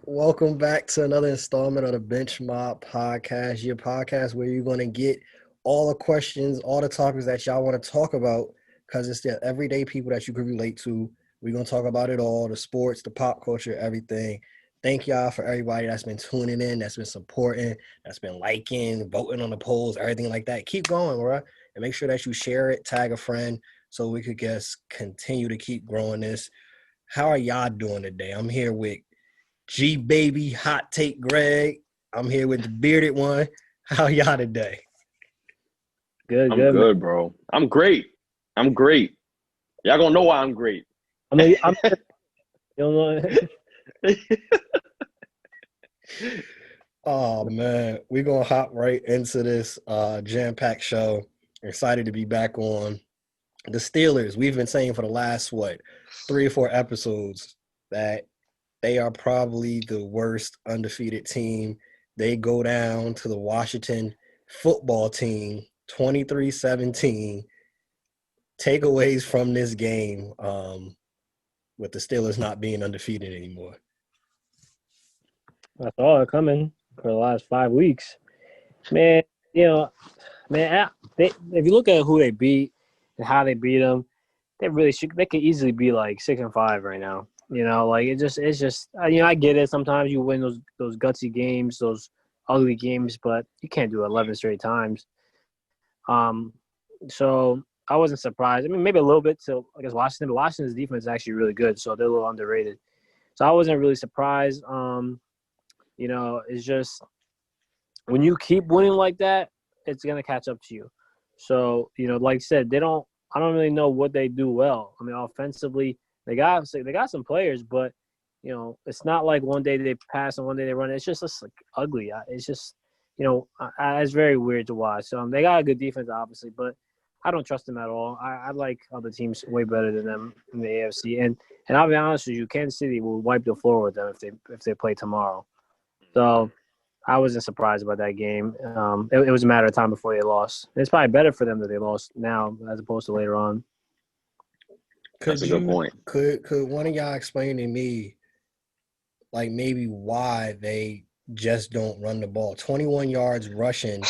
Welcome back to another installment of the Bench Mob Podcast, your podcast where you're going to get all the questions, all the topics that y'all want to talk about because it's the everyday people that you can relate to. We're going to talk about it all, the sports, the pop culture, everything. Thank y'all for everybody that's been tuning in, that's been supporting, that's been liking, voting on the polls, everything like that. Keep going, bro. And make sure that you share it, tag a friend so we could just continue to keep growing this. How are y'all doing today? I'm here with G Baby, Hot Take Greg. I'm here with the bearded one. How y'all today? Good, I'm good, man. good, bro. I'm great. I'm great. Y'all gonna know why I'm great. I'm you know, Oh man, we're gonna hop right into this jam-packed show. Excited to be back on the Steelers. We've been saying for the last 3 or 4 episodes that they are probably the worst undefeated team. They go down to the Washington football team 23-17. Takeaways from this game, with the Steelers not being undefeated anymore. I saw it coming for the last 5 weeks. Man, you know, if you look at who they beat and how they beat them, they could easily be like 6-5 right now. Like it's just I get it. Sometimes you win those gutsy games, those ugly games, but you can't do it 11 straight times. Um, so I wasn't surprised. I mean, maybe a little bit to I guess Washington, but Washington's defense is actually really good, so they're a little underrated. So I wasn't really surprised. It's just when you keep winning like that, it's gonna catch up to you. So like I said, they don't. I don't really know what they do well. I mean, offensively, they got some players, but it's not like one day they pass and one day they run. It's just like ugly. It's just it's very weird to watch. They got a good defense, obviously, but I don't trust them at all. I like other teams way better than them in the AFC, and I'll be honest with you, Kansas City will wipe the floor with them if they play tomorrow. So I wasn't surprised about that game. It was a matter of time before they lost. It's probably better for them that they lost now as opposed to later on. Could That's a good you point. could one of y'all explain to me like maybe why they just don't run the ball? 21 yards rushing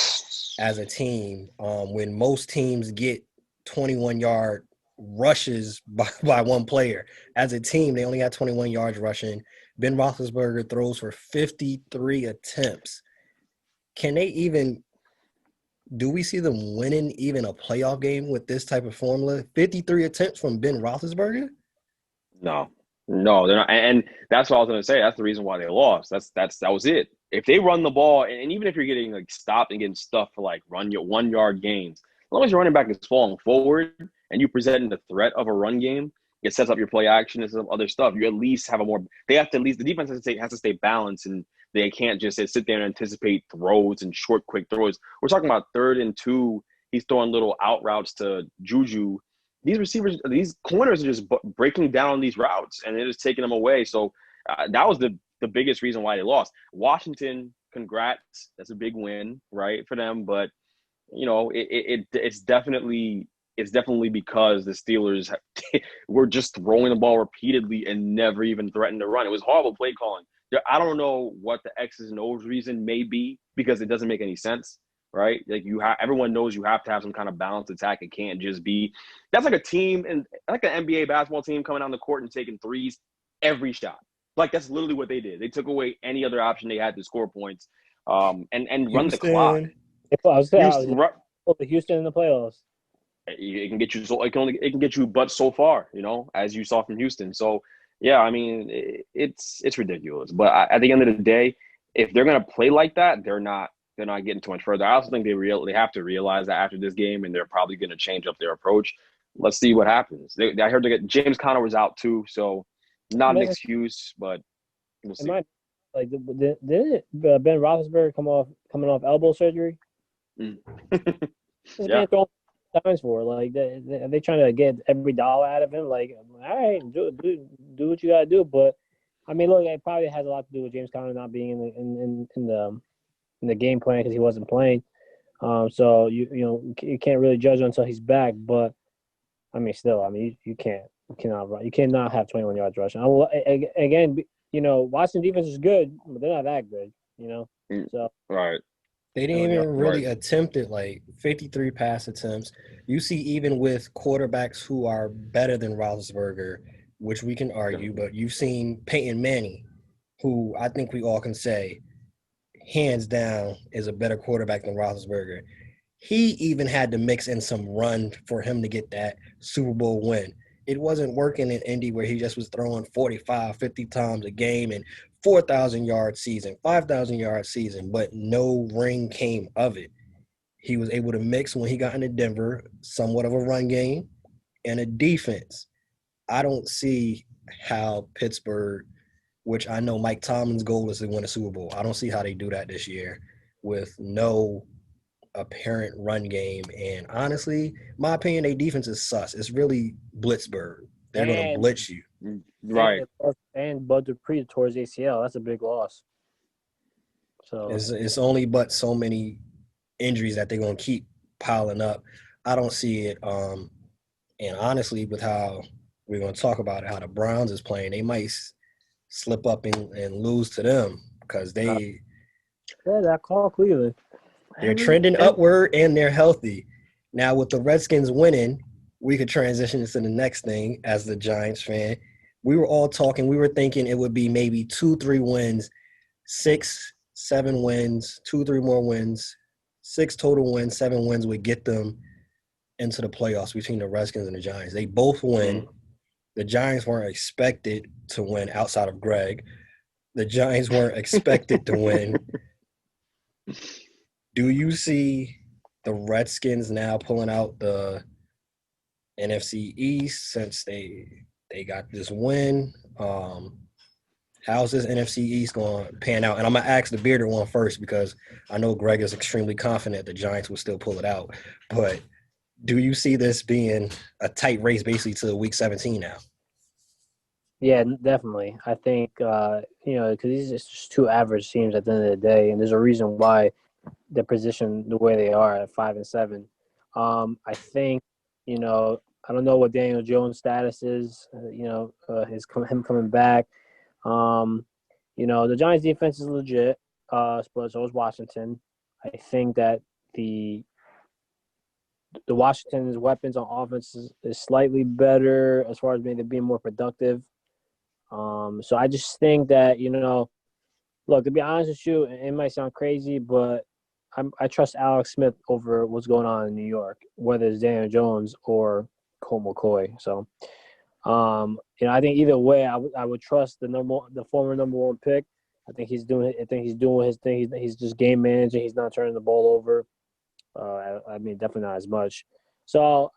as a team, when most teams get 21-yard rushes by one player. As a team, they only had 21 yards rushing. Ben Roethlisberger throws for 53 attempts. Can they even do we see them winning even a playoff game with this type of formula? 53 attempts from Ben Roethlisberger? No, no, they're not. And that's what I was gonna say. That's the reason why they lost. That was it. If they run the ball, and even if you're getting like stopped and getting stuff for like run your 1 yard gains, as long as your running back is falling forward and you present the threat of a run game, it sets up your play action and some other stuff. You at least have a more. They have to at least the defense has to stay balanced, and they can't just sit there and anticipate throws and short, quick throws. We're talking about 3rd and 2. He's throwing little out routes to Juju. These receivers, these corners are just breaking down these routes, and they're just taking them away. So that was the biggest reason why they lost. Washington, congrats, that's a big win, right, for them. But it's definitely because the Steelers were just throwing the ball repeatedly and never even threatened to run. It was horrible play calling. I don't know what the X's and O's reason may be because it doesn't make any sense, right? Like everyone knows you have to have some kind of balanced attack. It can't just be that's like a team and like an NBA basketball team coming down the court and taking threes every shot. Like that's literally what they did. They took away any other option they had to score points, and run the clock. Houston. Houston, The Houston in the playoffs. it can get you it can get you but so far, as you saw from Houston. So yeah, I mean it's ridiculous. But at the end of the day, if they're gonna play like that, they're not getting too much further. I also think they have to realize that after this game, and they're probably gonna change up their approach. Let's see what happens. I heard James Conner was out too, so not an Man, excuse, but we'll it see. might like didn't Ben Roethlisberger coming off elbow surgery? Mm. This Yeah. man throwing times for like they trying to get every dollar out of him. Like, all right, do what you gotta do. But I mean, look, it probably has a lot to do with James Conner not being in the game plan because he wasn't playing. So you can't really judge until he's back. But I mean, still, I mean, you can't You cannot have 21 yards rushing. Again, Washington defense is good, but they're not that good. So Right. They didn't even really Right. attempt it, like 53 pass attempts. You see, even with quarterbacks who are better than Roethlisberger, which we can argue, but you've seen Peyton Manning, who I think we all can say, hands down, is a better quarterback than Roethlisberger. He even had to mix in some run for him to get that Super Bowl win. It wasn't working in Indy where he just was throwing 45, 50 times a game and 4,000-yard season, 5,000-yard season, but no ring came of it. He was able to mix when he got into Denver, somewhat of a run game and a defense. I don't see how Pittsburgh, which I know Mike Tomlin's goal is to win a Super Bowl, I don't see how they do that this year with no apparent run game. And honestly, my opinion, their defense is sus. It's really Blitzburg. They're going to and blitz you. Right. and Bud Dupree towards ACL. That's a big loss. So It's only but so many injuries that they're going to keep piling up. I don't see it. And honestly, with how we're going to talk about it, how the Browns is playing, they might slip up and lose to them because that call Cleveland. they're trending upward and they're healthy. Now with the Redskins winning, we could transition into the next thing as the Giants fan. We were all talking, we were thinking it would be maybe 2-3 wins, 6-7 wins, 2-3 more wins, 6 total wins, 7 wins would get them into the playoffs between the Redskins and the Giants. They both win. The Giants weren't expected to win outside of Greg. The Giants weren't expected to win. Do you see the Redskins now pulling out the NFC East since they got this win? How's this NFC East going to pan out? And I'm going to ask the bearded one first because I know Greg is extremely confident the Giants will still pull it out. But do you see this being a tight race basically to week 17 now? Yeah, definitely. I think because these are just two average teams at the end of the day, and there's a reason why they're positioned the way they are at 5-7. I think I don't know what Daniel Jones' status is. Him coming back. The Giants' defense is legit, but so is Washington. I think that the Washington's weapons on offense is slightly better as far as being more productive. So I just think that, look, to be honest with you, it might sound crazy, but I trust Alex Smith over what's going on in New York, whether it's Daniel Jones or Colt McCoy. So, I think either way, I would trust the former number one pick. I think he's doing his thing. He's just game managing. He's not turning the ball over. Definitely not as much. So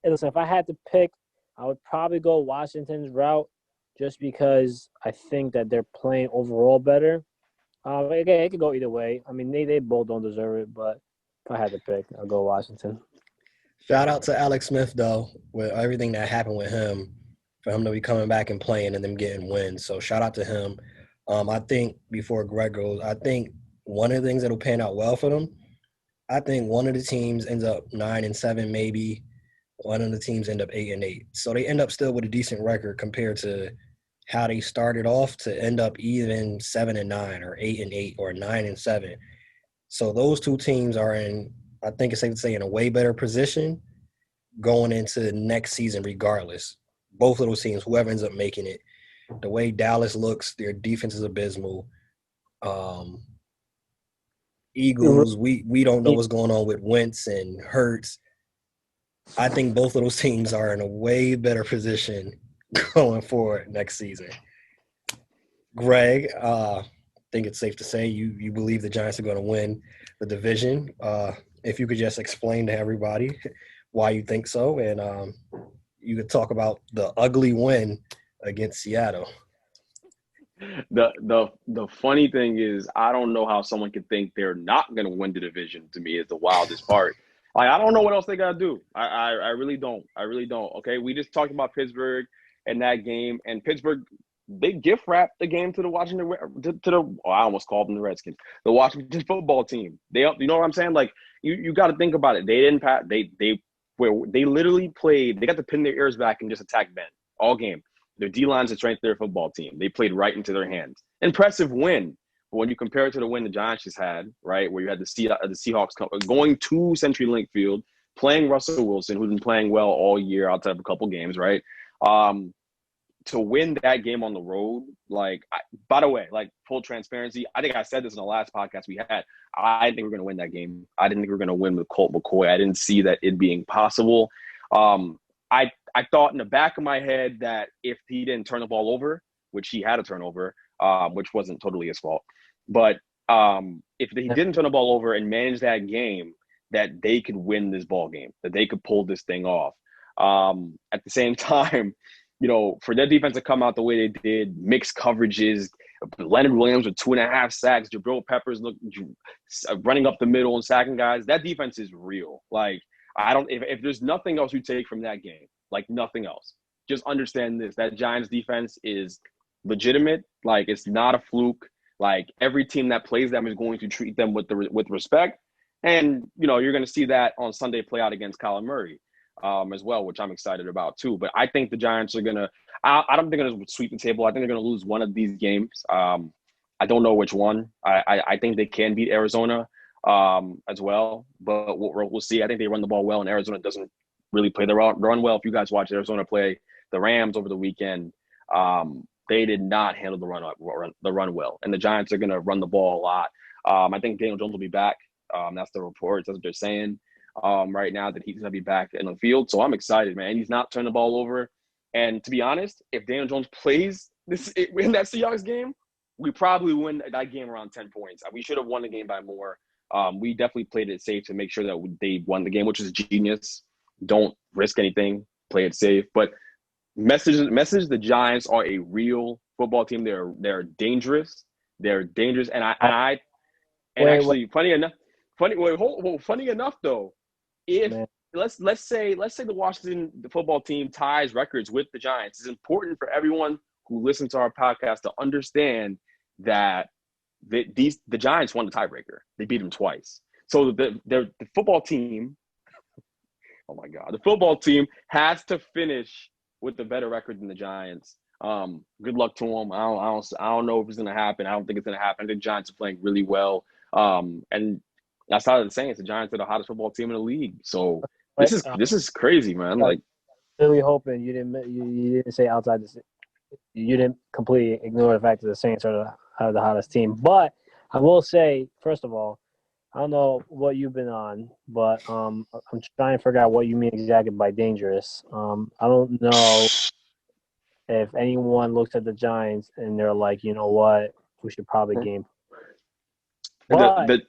listen, if I had to pick, I would probably go Washington's route just because I think that they're playing overall better. Again, it could go either way. I mean, they both don't deserve it, but if I had to pick, I'll go Washington. Shout out to Alex Smith, though, with everything that happened with him, for him to be coming back and playing and them getting wins. So shout out to him. I think before Greg goes, I think one of the things that will pan out well for them, I think one of the teams ends up 9-7, maybe. One of the teams end up 8-8. So they end up still with a decent record compared to how they started off to end up even 7-9 or 8-8 or 9-7. So those two teams are in, I think it's safe to say, in a way better position going into next season regardless. Both of those teams, whoever ends up making it, the way Dallas looks, their defense is abysmal. Eagles, we don't know what's going on with Wentz and Hurts. I think both of those teams are in a way better position going forward next season. Greg, I think it's safe to say you believe the Giants are going to win the division. If you could just explain to everybody why you think so, and you could talk about the ugly win against Seattle. The funny thing is, I don't know how someone could think they're not going to win the division. To me, is the wildest part. Like, I don't know what else they got to do. I really don't. I really don't. Okay, we just talked about Pittsburgh and that game, and Pittsburgh, they gift wrapped the game to the Washington I almost called them the Redskins, the Washington football team. You know what I'm saying? Like, you got to think about it. They didn't pass. They where they literally played. They got to pin their ears back and just attack Ben all game. Their D-line's the strength of their football team. They played right into their hands. Impressive win. But when you compare it to the win the Giants just had, right, where you had the Seahawks going to CenturyLink Field, playing Russell Wilson, who's been playing well all year outside of a couple games, right? To win that game on the road, by the way, full transparency, I think I said this in the last podcast we had. I think we're going to win that game. I didn't think we were going to win with Colt McCoy. I didn't see that it being possible. I thought in the back of my head that if he didn't turn the ball over, which he had a turnover, which wasn't totally his fault, but if he didn't turn the ball over and manage that game, that they could win this ball game, that they could pull this thing off. At the same time, for their defense to come out the way they did, mixed coverages, Leonard Williams with 2.5 sacks, Jabril Peppers running up the middle and sacking guys, that defense is real. If there's nothing else you take from that game, nothing else, just understand this: that Giants defense is legitimate. It's not a fluke. Every team that plays them is going to treat them with respect, and you're going to see that on Sunday play out against Kyler Murray as well, which I'm excited about too. But I think the Giants are gonna. I don't think they're gonna sweep the table. I think they're gonna lose one of these games. I don't know which one. I think they can beat Arizona as well, but we'll see. I think they run the ball well, and Arizona doesn't really play the run well. If you guys watch Arizona play the Rams over the weekend, they did not handle the run well, and the Giants are going to run the ball a lot. I think Daniel Jones will be back. That's the reports. That's what they're saying right now, that he's going to be back in the field. So I'm excited, man. He's not turning the ball over. And to be honest, if Daniel Jones plays in that Seahawks game, we probably win that game around 10 points. We should have won the game by more. We definitely played it safe to make sure that they won the game, which is genius. Don't risk anything. Play it safe. But message: the Giants are a real football team. They're dangerous. They're dangerous. Funny enough though, if let's say the Washington football team ties records with the Giants, it's important for everyone who listens to our podcast to understand that the Giants won the tiebreaker. They beat them twice. So the football team, oh my God, the football team has to finish with a better record than the Giants. Good luck to them. I don't know if it's going to happen. I don't think it's going to happen. I think the Giants are playing really well. And that's how the Saints. The Giants are the hottest football team in the league. So this is crazy, man. Really hoping you didn't say outside the. You didn't completely ignore the fact that the Saints are the hottest team. But I will say, first of all, I don't know what you've been on, but I'm trying to figure out what you mean exactly by dangerous. I don't know if anyone looks at the Giants and they're like, you know what, we should probably game. But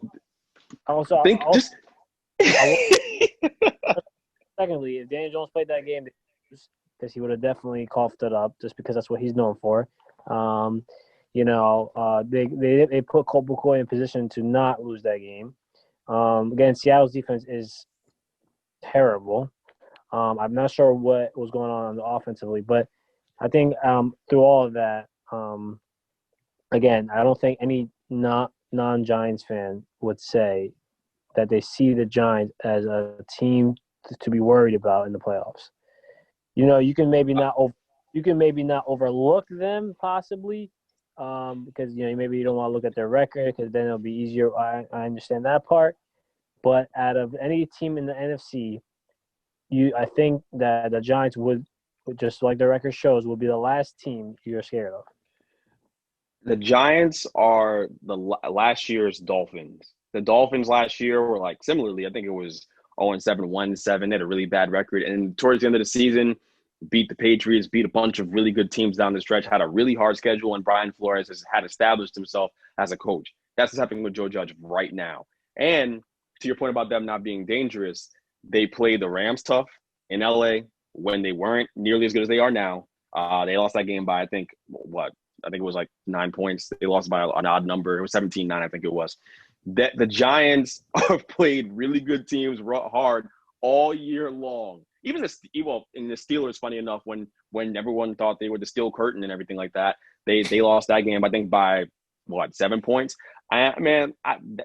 secondly, if Daniel Jones played that game, because he would have definitely coughed it up, just because that's what he's known for. They put Colt McCoy in position to not lose that game. Again, Seattle's defense is terrible. I'm not sure what was going on offensively, but I think through all of that, again, I don't think any non-Giants fan would say that they see the Giants as a team to be worried about in the playoffs. You can maybe not overlook them possibly, because maybe you don't want to look at their record, because then it'll be easier. I understand that part, but out of any team in the NFC, I think that the Giants would, just like their record shows, will be the last team you're scared of. The Giants are the last year's Dolphins. The Dolphins last year were similarly. I think it was 0-7, 1-7. They had a really bad record, and towards the end of the season, beat the Patriots, beat a bunch of really good teams down the stretch, had a really hard schedule, and Brian Flores had established himself as a coach. That's what's happening with Joe Judge right now. And to your point about them not being dangerous, they played the Rams tough in LA when they weren't nearly as good as they are now. They lost that game by, I think it was 9 points. They lost by an odd number. It was 17-9, I think it was. The Giants have played really good teams hard all year long. Even in the Steelers, funny enough, when everyone thought they were the steel curtain and everything like that, they lost that game, I think, by 7 points. I think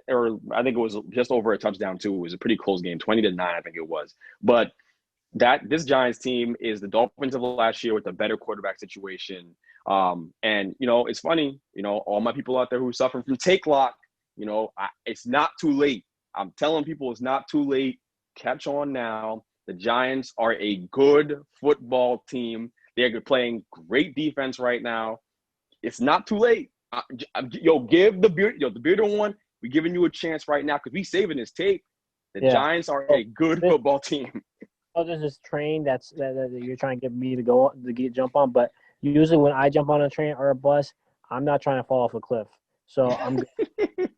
it was just over a touchdown too. It was a pretty close game, 20-9, I think it was. But This Giants team is the Dolphins of last year with a better quarterback situation. And it's funny, all my people out there who suffer from take lock, it's not too late. I'm telling people it's not too late. Catch on now. The Giants are a good football team. They're playing great defense right now. It's not too late. Give the bearded one. We're giving you a chance right now because we saving this tape. The Giants are a good football team. Oh, there's this train that you're trying to get me to jump on, but usually when I jump on a train or a bus, I'm not trying to fall off a cliff. So I'm good.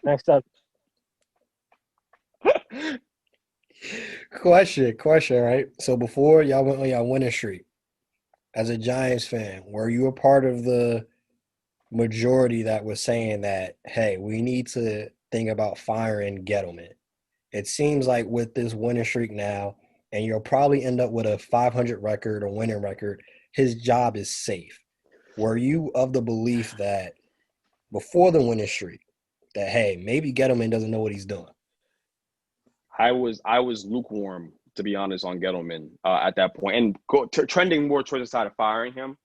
Next up. Question, right? So before y'all went on y'all winning streak, as a Giants fan, were you a part of the majority that was saying that, hey, we need to think about firing Gettleman? It seems like with this winning streak now, and you'll probably end up with a 500 record or winning record, his job is safe. Were you of the belief that before the winning streak, that, hey, maybe Gettleman doesn't know what he's doing? I was lukewarm, to be honest, on Gettleman at that point, and trending more towards the side of firing him,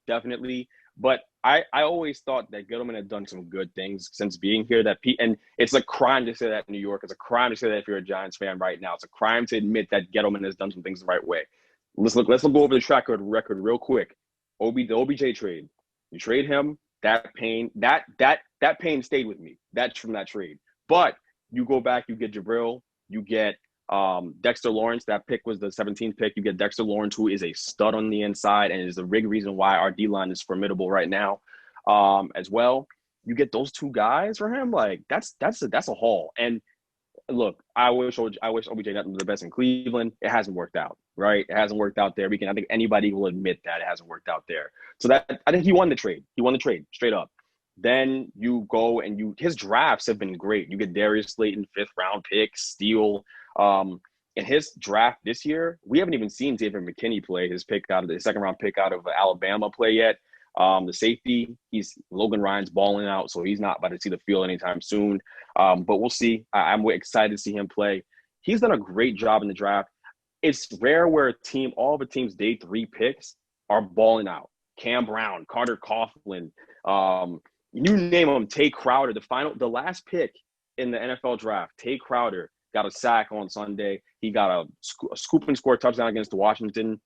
definitely. But I always thought that Gettleman had done some good things since being here. And it's a crime to say that in New York. It's a crime to say that if you're a Giants fan right now. It's a crime to admit that Gettleman has done some things the right way. Let's go over the track record real quick. The OBJ trade. You trade him. That pain stayed with me. That's from that trade. But you go back, you get Jabril, you get Dexter Lawrence. That pick was the 17th pick. You get Dexter Lawrence, who is a stud on the inside and is the big reason why our D-line is formidable right now as well. You get those two guys for him. Like, that's a haul. And look, I wish OBJ got the best in Cleveland. It hasn't worked out, right? It hasn't worked out there. I think anybody will admit that it hasn't worked out there. So I think he won the trade. He won the trade straight up. Then you go and his drafts have been great. You get Darius Slayton, 5th round pick, steal. In his draft this year, we haven't even seen David McKinney play. His 2nd round pick out of Alabama play yet. The safety, Logan Ryan's balling out, so he's not about to see the field anytime soon. But we'll see. I'm excited to see him play. He's done a great job in the draft. It's rare where all of a team's day 3 picks are balling out. Cam Brown, Carter Coughlin, you name them. Tay Crowder, the last pick in the NFL draft. Tay Crowder got a sack on Sunday. He got a scoop and score touchdown against the Washington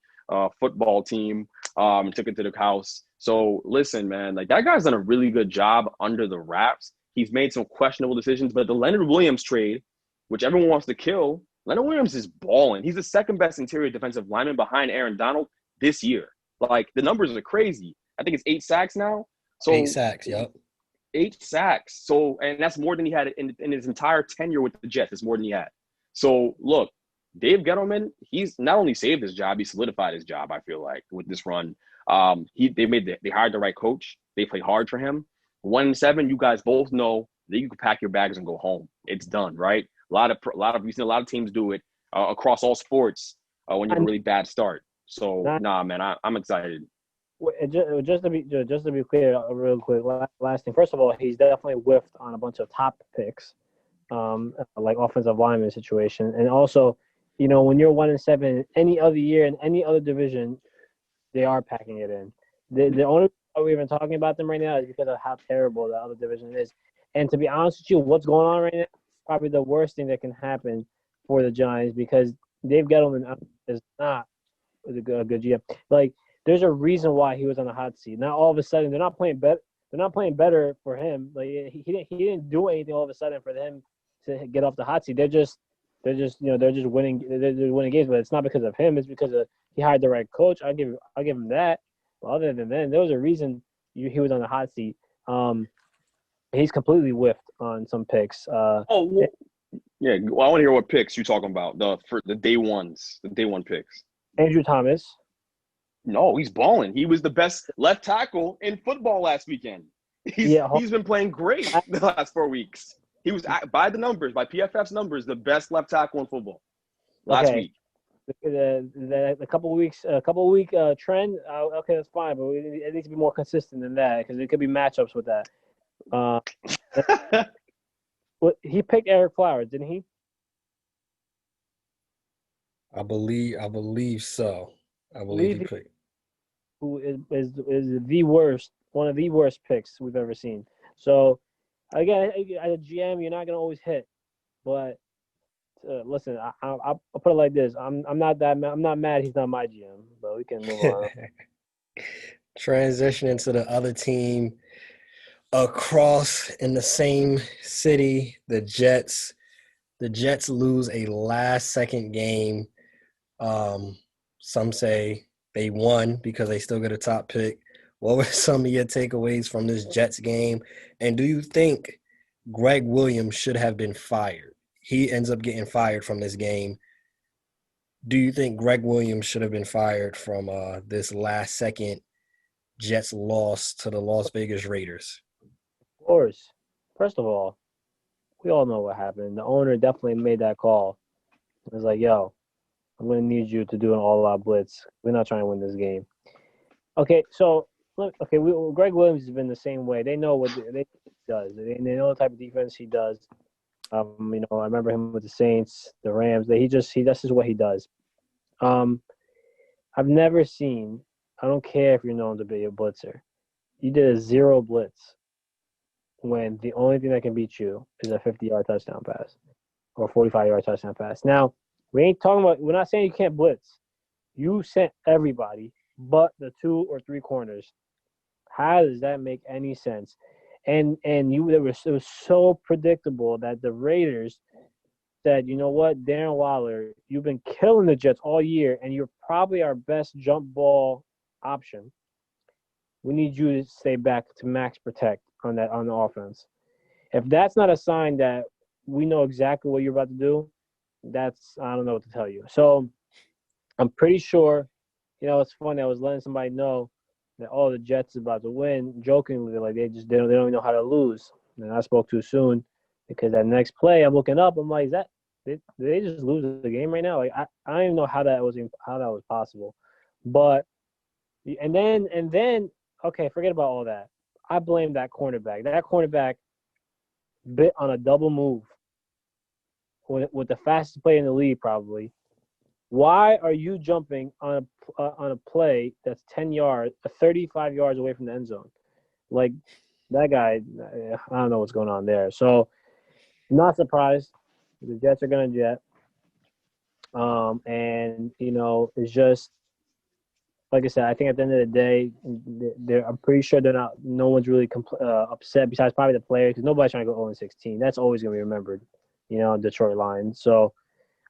football team. And took it to the house. So listen, man, like that guy's done a really good job under the wraps. He's made some questionable decisions, but the Leonard Williams trade, which everyone wants to kill, Leonard Williams is balling. He's the 2nd best interior defensive lineman behind Aaron Donald this year. Like, the numbers are crazy. I think it's 8 sacks now. So 8 sacks, yep. 8 sacks. So, and that's more than he had in his entire tenure with the Jets. It's more than he had. So, look, Dave Gettleman, he's not only saved his job, he solidified his job, I feel like, with this run. They hired the right coach. They played hard for him. 1-7, you guys both know that you can pack your bags and go home. It's done, right? We've seen a lot of teams do it across all sports when you have a really bad start. So, man, I'm excited. Just to be clear, real quick, last thing. First of all, he's definitely whiffed on a bunch of top picks, like offensive lineman situation, and also, when you're 1-7, any other year in any other division, they are packing it in. The only reason we're even talking about them right now is because of how terrible the other division is. And to be honest with you, what's going on right now is probably the worst thing that can happen for the Giants, because Dave Gettleman is not a good GM. Like, there's a reason why he was on the hot seat. Now all of a sudden they're not playing better. They're not playing better for him. Like, he didn't do anything all of a sudden for them to get off the hot seat. They're just winning. They're winning games, but it's not because of him. It's because he hired the right coach. I'll give him that. But other than that, there was a reason he was on the hot seat. He's completely whiffed on some picks. Yeah. Well, I want to hear what picks you're talking about. The day one picks. Andrew Thomas. No, he's balling. He was the best left tackle in football last weekend. He's been playing great the last 4 weeks. He was, by PFF's numbers, the best left tackle in football last week. The couple week trend. Okay, that's fine, but it needs to be more consistent than that, because it could be matchups with that. He picked Eric Flowers, didn't he? I believe so. I I believe believe he played. who is the worst, one of the worst picks we've ever seen. So again, as a GM, you're not gonna always hit, but listen, I'll put it like this: I'm not mad he's not my GM, but we can move on. Transitioning to the other team across in the same city, the Jets. The Jets lose a last second game. Um, some say they won because they still get a top pick. What were some of your takeaways from this Jets game? And do you think Greg Williams should have been fired? He ends up getting fired from this game. Do you think Greg Williams should have been fired from this last second Jets loss to the Las Vegas Raiders? Of course, first of all, we all know what happened. The owner definitely made that call. It was like, yo, I'm going to need you to do an all-out blitz. We're not trying to win this game. Okay, so look, okay, Greg Williams has been the same way. They know what they does. They know the type of defense he does. I remember him with the Saints, the Rams. That's just what he does. Um, I've never seen. I don't care if you're known to be a blitzer. You did a zero blitz when the only thing that can beat you is a 50-yard touchdown pass or 45-yard touchdown pass. Now, we're not saying you can't blitz. You sent everybody but the 2 or 3 corners. How does that make any sense? It was so predictable that the Raiders said, you know what, Darren Waller, you've been killing the Jets all year, and you're probably our best jump ball option. We need you to stay back to max protect on the offense. If that's not a sign that we know exactly what you're about to do, I don't know what to tell you. So I'm pretty sure, it's funny. I was letting somebody know that the Jets is about to win, jokingly, like they don't even know how to lose. And I spoke too soon because that next play I'm looking up, I'm like, did they just lose the game right now? Like I don't even know how that was possible. But and then okay, forget about all that. I blame that cornerback. That cornerback bit on a double move with the fastest play in the league, probably. Why are you jumping on a play that's 10 yards, 35 yards away from the end zone? Like that guy, I don't know what's going on there. So, not surprised. The Jets are going to jet. And it's just like I said. I think at the end of the day, I'm pretty sure they're not. No one's really upset besides probably the players because nobody's trying to go 0-16. That's always going to be remembered. Detroit Lions. So,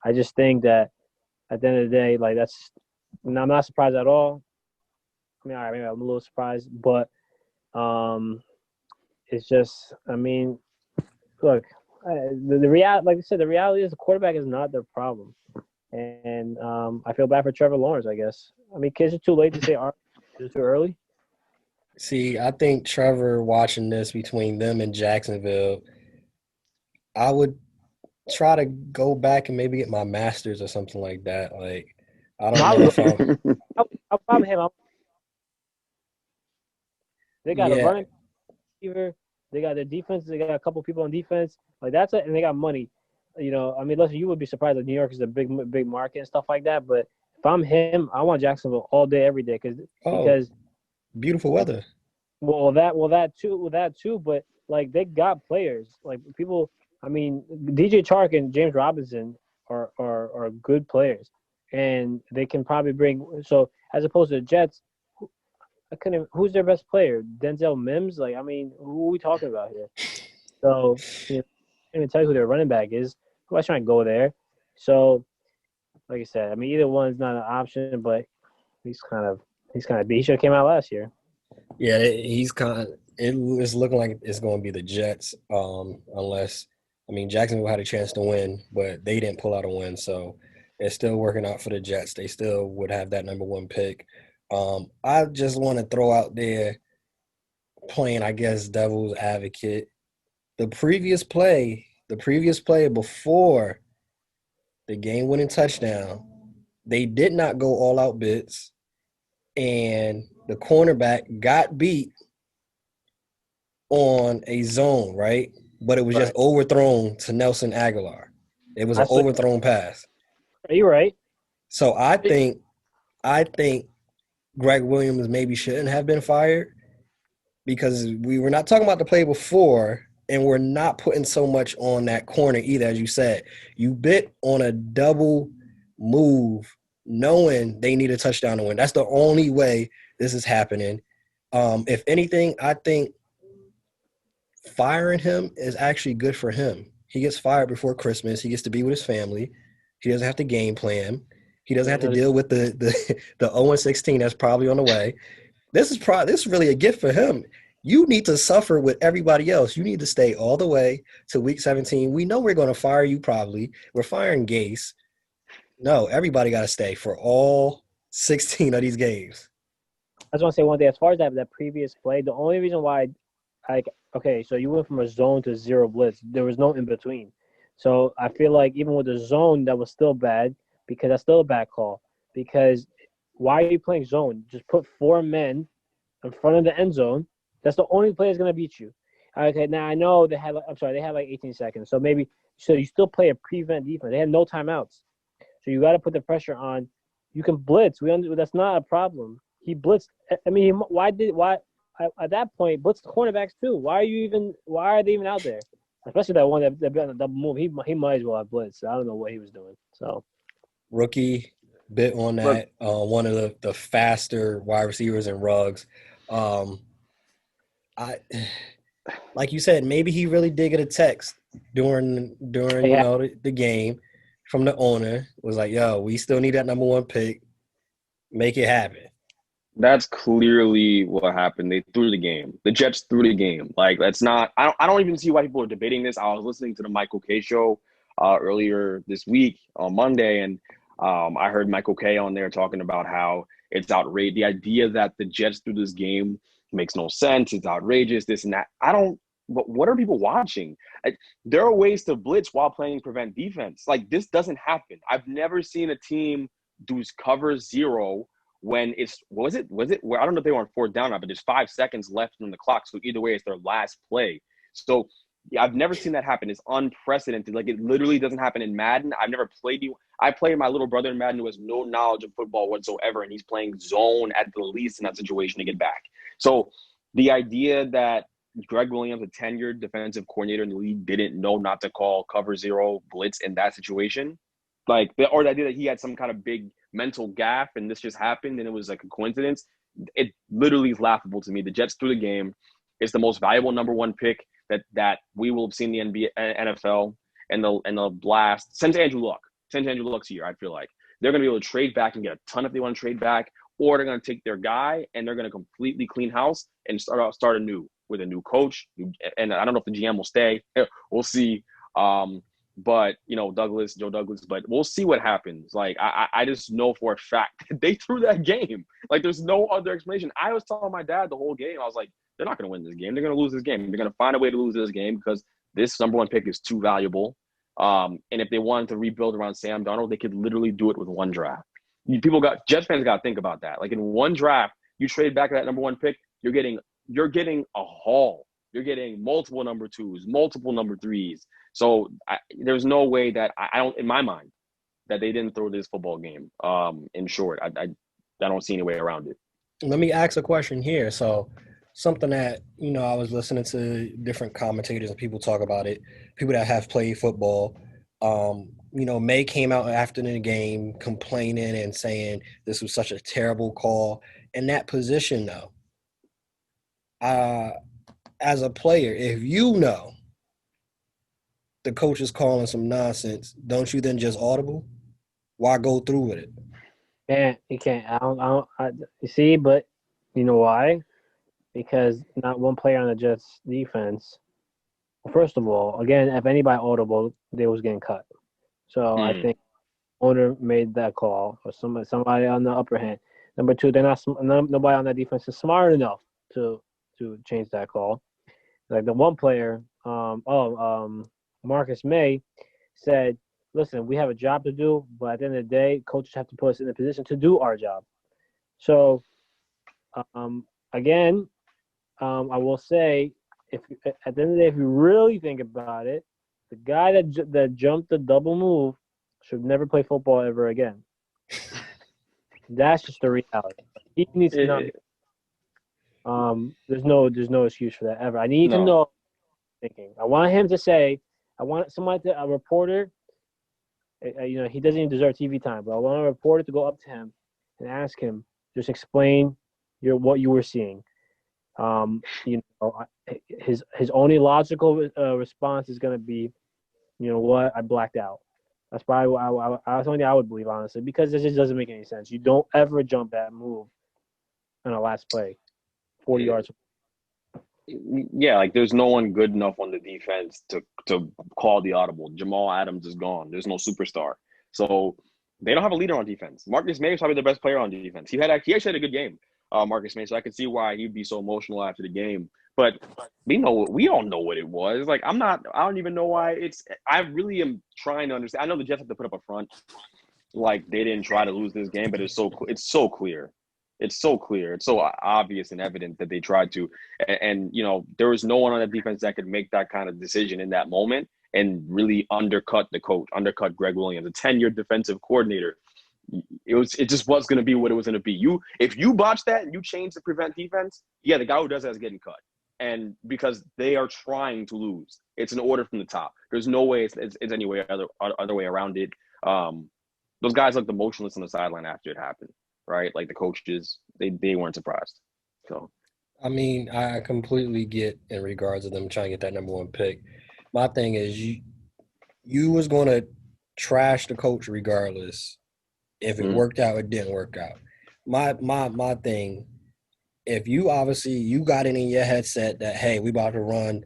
I just think that at the end of the day, like I'm not surprised at all. I mean, all right, maybe I'm a little surprised, but it's just, look, the reality, like I said, the reality is the quarterback is not the problem, and I feel bad for Trevor Lawrence. I guess. I mean, kids are too late to say, is it too early? See, I think Trevor watching this between them and Jacksonville, I would try to go back and maybe get my master's or something like that. Like, I No, don't know if I'm. I'll probably him. They got a Yeah, running receiver. They got their defense. They got a couple people on defense. Like that's it, and they got money. Listen, you would be surprised that New York is a big market and stuff like that. But if I'm him, I want Jacksonville all day, every day, oh, because beautiful weather. that too. But like they got players, like people. I mean, DJ Chark and James Robinson are good players, and they can probably bring. So as opposed to the Jets, who's their best player? Denzel Mims? Like, I mean, who are we talking about here? So, I can't even tell you who their running back is. Who else trying to go there? So, like I said, I mean, either one's not an option, but he's kind of he should have came out last year. Yeah, he's kind of. It's looking like it's going to be the Jets, unless Jacksonville had a chance to win, but they didn't pull out a win, so it's still working out for the Jets. They still would have that number one pick. I just want to throw out there, playing, I guess, devil's advocate. The previous play before the game-winning touchdown, they did not go all out bits, and the cornerback got beat on a zone, right? But it was just Right. overthrown to Nelson Aguilar. It was I an saw. overthrown pass. Are you right? So I think Greg Williams maybe shouldn't have been fired because we were not talking about the play before, and we're not putting so much on that corner either. As you said, you bit on a double move, knowing they need a touchdown to win. That's the only way this is happening. If anything, I think firing him is actually good for him. He gets fired before Christmas. He gets to be with his family. He doesn't have to game plan. He doesn't have to deal with the 0-16 that's probably on the way. This is really a gift for him. You need to suffer with everybody else. You need to stay all the way to week 17. We know we're going to fire you probably. We're firing Gase. No, everybody got to stay for all 16 of these games. I just want to say one thing. As far as that previous play, the only reason why, okay, so you went from a zone to zero blitz. There was no in between. So I feel like even with the zone, that was still bad because that's still a bad call. Because why are you playing zone? Just put 4 men in front of the end zone. That's the only play that's going to beat you. Okay, now I know they had like 18 seconds. So you still play a prevent defense. They had no timeouts. So you got to put the pressure on. You can blitz. That's not a problem. He blitzed. I mean, why at that point blitz the cornerbacks too? Why are they even out there? Especially that one that got on the double move. He might as well have blitzed. I don't know what he was doing. So Rookie bit on Look, that. One of the faster wide receivers in Ruggs. I like you said, maybe he really did get a text during yeah, the game from the owner. Was like, yo, we still need that number 1 pick. Make it happen. that's clearly what happened. They threw the game. The Jets threw the game. Like that's not. I don't even see why people are debating this. I was listening to the Michael K show earlier this week on Monday, and I heard Michael K on there talking about how it's outrageous. The idea that the Jets threw this game makes no sense. It's outrageous. This and that. I don't. But what are people watching? There are ways to blitz while playing prevent defense. Like this doesn't happen. I've never seen a team do cover zero when it's where I don't know if they were on 4th down or not, but there's 5 seconds left on the clock. So either way, it's their last play. So yeah, I've never seen that happen. It's unprecedented. Like it literally doesn't happen in Madden. I've never played you. I played my little brother in Madden who has no knowledge of football whatsoever, and he's playing zone at the least in that situation to get back. So the idea that Greg Williams, a tenured defensive coordinator in the league, didn't know not to call cover zero blitz in that situation, or the idea that he had some kind of big mental gaffe and this just happened and it was like a coincidence, it literally is laughable to me. The Jets threw the game. It's the most valuable number 1 pick that we will have seen the NBA, NFL and the blast since Andrew Luck. Since Andrew Luck's here, I feel like they're going to be able to trade back and get a ton if they want to trade back, or they're going to take their guy and they're going to completely clean house and start anew with a new coach. And I don't know if the GM will stay. We'll see. But Joe Douglas, but we'll see what happens. Like I just know for a fact that they threw that game. Like there's no other explanation. I was telling my dad the whole game, I was like, they're not going to win this game. They're going to lose this game. They're going to find a way to lose this game because this number 1 pick is too valuable. And if they wanted to rebuild around Sam Darnold, they could literally do it with 1 draft. Jets fans got to think about that. Like in 1 draft, you trade back that number 1 pick, you're getting a haul. You're getting multiple number 2s, multiple number 3s. So there's no way that I don't, in my mind, that they didn't throw this football game. In short, I don't see any way around it. Let me ask a question here. So something that, I was listening to different commentators and people talk about it, people that have played football. May came out after the game complaining and saying this was such a terrible call. In that position, though, as a player, if the coach is calling some nonsense, don't you then just audible? Why go through with it? you can't. You see, but you know why? Because not one player on the Jets defense. Well, first of all, again, if anybody audible, they was getting cut. So I think owner made that call, or somebody on the upper hand. Number 2, nobody on that defense is smart enough to change that call. Like the one player, Marcus May said, listen, we have a job to do, but at the end of the day, coaches have to put us in a position to do our job. So, again, I will say, if at the end of the day, if you really think about it, the guy that jumped the double move should never play football ever again. That's just the reality. He needs to not be. There's no excuse for that ever. I need to No. know. Thinking. I want him to say. I want somebody, a reporter. He doesn't even deserve TV time, but I want a reporter to go up to him and ask him, just explain what you were seeing. His only logical response is going to be, you know what, I blacked out. That's probably that's the only thing I would believe, honestly, because it just doesn't make any sense. You don't ever jump that move on a last play, 40 yards. Yeah, like there's no one good enough on the defense to call the audible. Jamal Adams is gone. There's no superstar. So they don't have a leader on defense. Marcus May is probably the best player on defense. He actually had a good game, Marcus May. So I could see why he'd be so emotional after the game. But we all know what it was. Like I don't even know why I really am trying to understand. I know the Jets have to put up a front. Like they didn't try to lose this game, but it's so clear. It's so clear. It's so obvious and evident that they tried to. And there was no one on that defense that could make that kind of decision in that moment and really undercut the coach, undercut Greg Williams, a 10-year defensive coordinator. It just was going to be what it was going to be. If you botch that and you change to prevent defense, yeah, the guy who does that is getting cut. And because they are trying to lose, it's an order from the top. There's no way it's any way other way around it. Those guys looked emotionless on the sideline after it happened, right? Like the coaches, they weren't surprised. So, I mean, I completely get in regards to them trying to get that number one pick. My thing is you was going to trash the coach regardless. If it worked out, it didn't work out. My thing, if you got it in your headset that, hey, we about to run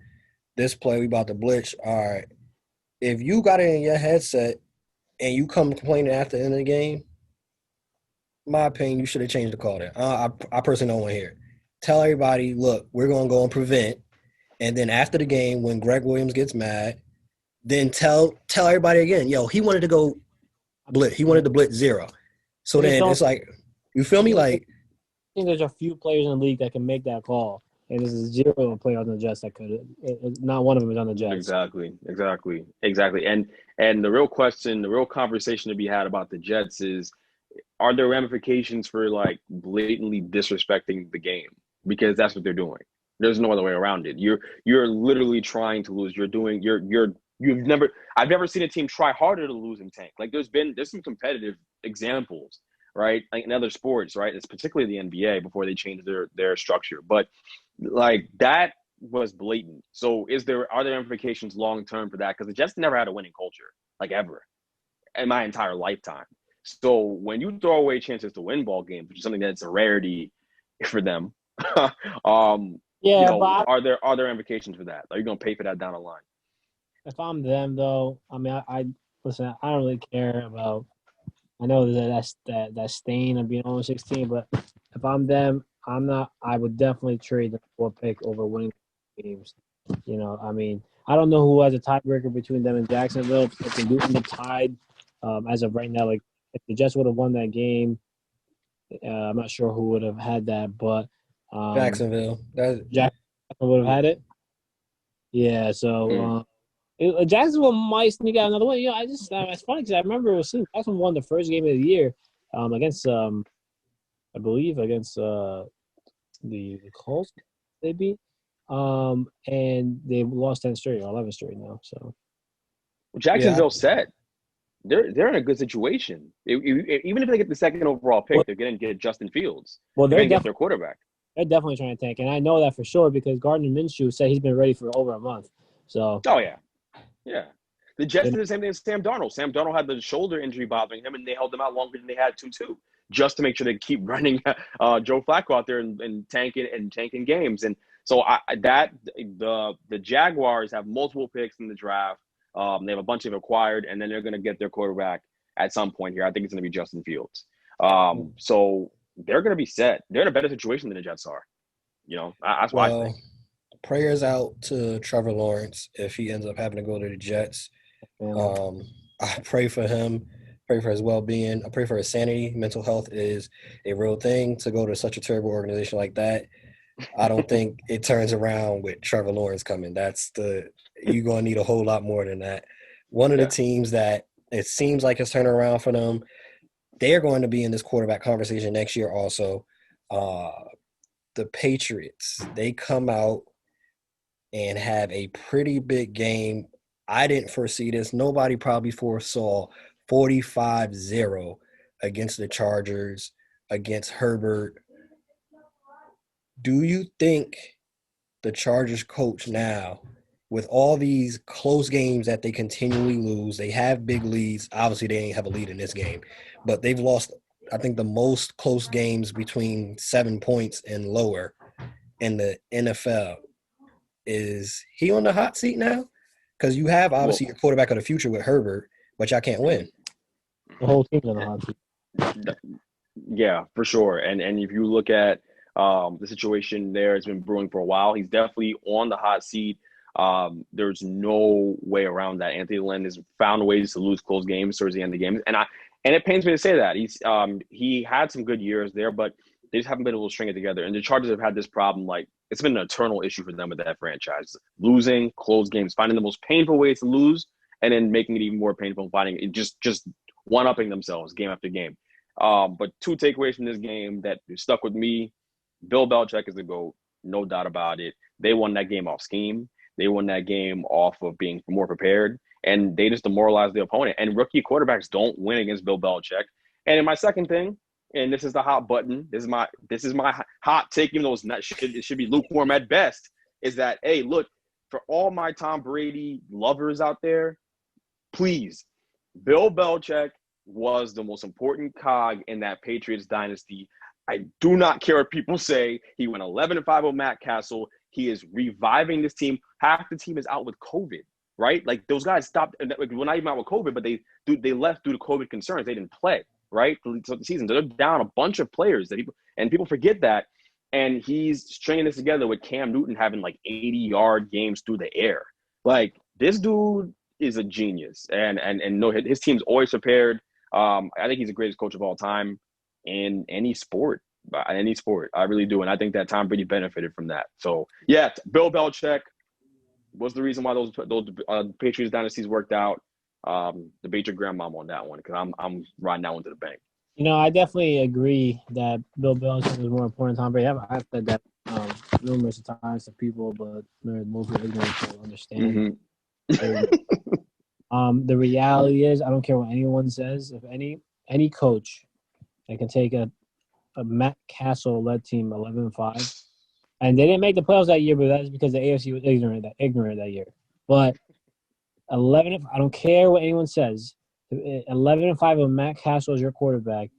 this play, we about to blitz, all right. If you got it in your headset and you come complaining after the end of the game, my opinion, you should have changed the call there. I personally don't want to hear it. Tell everybody, look, we're going to go and prevent. And then after the game, when Greg Williams gets mad, then tell everybody again, yo, he wanted to go blitz. He wanted to blitz 0. So then it's like, you feel me? Like, I think there's a few players in the league that can make that call. And there's 0 player on the Jets that could. Not one of them is on the Jets. Exactly. And the real question, the real conversation to be had about the Jets is, are there ramifications for like blatantly disrespecting the game? Because that's what they're doing. There's no other way around it. You're literally trying to lose. I've never seen a team try harder to lose and tank. Like there's some competitive examples, right? Like in other sports, right? It's particularly the NBA before they changed their structure. But like that was blatant. So are there ramifications long term for that? Because the Jets never had a winning culture, like ever, in my entire lifetime. So when you throw away chances to win ball games, which is something that's a rarity for them, But are there implications for that? Are you going to pay for that down the line? If I'm them, though, I mean, I listen. I don't really care about. I know that stain of being 0-16, but if I'm them, I'm not. I would definitely trade the 4 pick over winning games. I mean, I don't know who has a tiebreaker between them and Jacksonville. If they do end up tied, as of right now, like if the Jets would have won that game, I'm not sure who would have had that, but Jacksonville. Jacksonville would have had it. Yeah, so Jacksonville might sneak out another one. It's funny because I remember Jacksonville won the first game of the year against, I believe, against the Colts. They beat, and they lost 10 straight or 11 straight now. So Jacksonville said they're in a good situation. Even if they get the second overall pick, they're going to get Justin Fields. Well, they're going to get their quarterback. They're definitely trying to tank, and I know that for sure because Gardner Minshew said he's been ready for over a month. So. Oh yeah. The Jets did the same thing as Sam Darnold. Sam Darnold had the shoulder injury bothering him, and they held him out longer than they had to too, just to make sure they keep running Joe Flacco out there and tanking games. And so the Jaguars have multiple picks in the draft. They have a bunch of acquired, and then they're going to get their quarterback at some point here. I think it's going to be Justin Fields. So they're going to be set. They're in a better situation than the Jets are. That's what I think. Prayers out to Trevor Lawrence if he ends up having to go to the Jets. I pray for him, pray for his well-being. I pray for his sanity. Mental health is a real thing. To go to such a terrible organization like that, I don't think it turns around with Trevor Lawrence coming. You're going to need a whole lot more than that. One of the teams that it seems like it's turning around for them, they're going to be in this quarterback conversation next year also. The Patriots, they come out and have a pretty big game. I didn't foresee this. Nobody probably foresaw 45-0 against the Chargers, against Herbert. Do you think the Chargers coach now, with all these close games that they continually lose, they have big leads. Obviously, they ain't have a lead in this game, but they've lost, I think, the most close games between 7 points and lower in the NFL. Is he on the hot seat now? Because you have Well, obviously your quarterback of the future with Herbert, but y'all can't win. The whole team's on the hot seat. yeah, for sure. And if you look at the situation there, it's been brewing for a while. He's definitely on the hot seat. There's no way around that. Anthony Lynn has found ways to lose close games towards the end of the games, and it pains me to say that he had some good years there, but they just haven't been able to string it together. And the Chargers have had this problem, like it's been an eternal issue for them with that franchise: losing close games, finding the most painful ways to lose, and then making it even more painful, finding it just one-upping themselves game after game. But two takeaways from this game that stuck with me: Bill Belichick is the GOAT, no doubt about it. They won that game off scheme. They won that game off of being more prepared, and they just demoralized the opponent. And rookie quarterbacks don't win against Bill Belichick. And in my second thing, and this is the hot button. This is my hot take, even though it should be lukewarm at best. Is that, hey, look, for all my Tom Brady lovers out there, please, Bill Belichick was the most important cog in that Patriots dynasty. I do not care what people say. He went 11-5 with Matt Castle. He is reviving this team. Half the team is out with COVID, right? Like those guys stopped. Well, not even out with COVID, but they left due to COVID concerns. They didn't play, right? For the season, they're down a bunch of players people forget that. And he's stringing this together with Cam Newton having like 80-yard games through the air. Like this dude is a genius, and no, his team's always prepared. I think he's the greatest coach of all time in any sport. I really do. And I think that Tom Brady benefited from that. So, yeah, Bill Belichick was the reason why those Patriots dynasties worked out. Debate your grandmom on that one because I'm riding that one to the bank. I definitely agree that Bill Belichick was more important than Tom Brady. I've said that numerous times to people, but they're mostly ignorant to understand. Mm-hmm. The reality is, I don't care what anyone says. If any coach that can take a Matt Castle-led team 11-5, and they didn't make the playoffs that year, but that's because the AFC was ignorant that year. But 11, I don't care what anyone says. 11-5 with Matt Castle as your quarterback,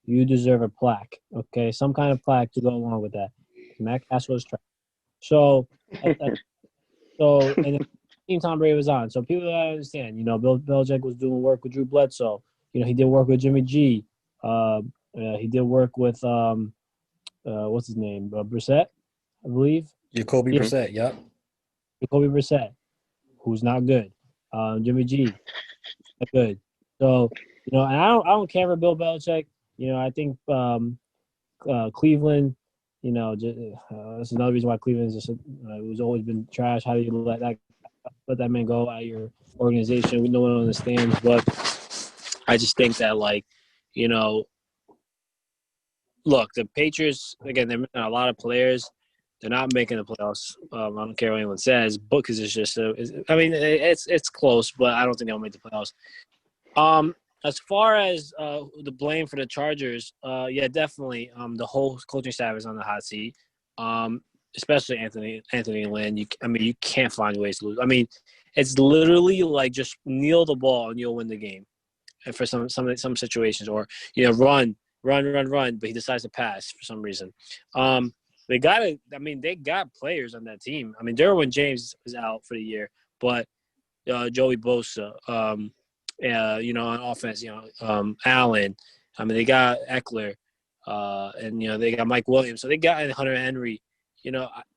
you deserve a plaque. Okay, some kind of plaque to go along with that. Matt Castle is trash. So, and the team Tom Brady was on. So people gotta understand. Bill Belichick was doing work with Drew Bledsoe. He did work with Jimmy G. He did work with what's his name? Brissett, I believe. Jacoby Brissett, yep. Jacoby Brissett, who's not good. Jimmy G, not good. So, and I don't care for Bill Belichick. I think Cleveland, that's another reason why Cleveland's just who's always been trash. How do you let that man go out of your organization? No one understands, but I just think that look, the Patriots again, they're missing a lot of players. They're not making the playoffs. I don't care what anyone says, because it's just it's close, but I don't think they'll make the playoffs. As far as the blame for the Chargers, yeah, definitely. The whole coaching staff is on the hot seat. Especially Anthony Lynn. You can't find ways to lose. It's literally like just kneel the ball and you'll win the game. And for some situations, or run, but he decides to pass for some reason. They got players on that team. Derwin James is out for the year, but Joey Bosa, on offense, Allen. They got Eckler, and they got Mike Williams. So they got Hunter Henry.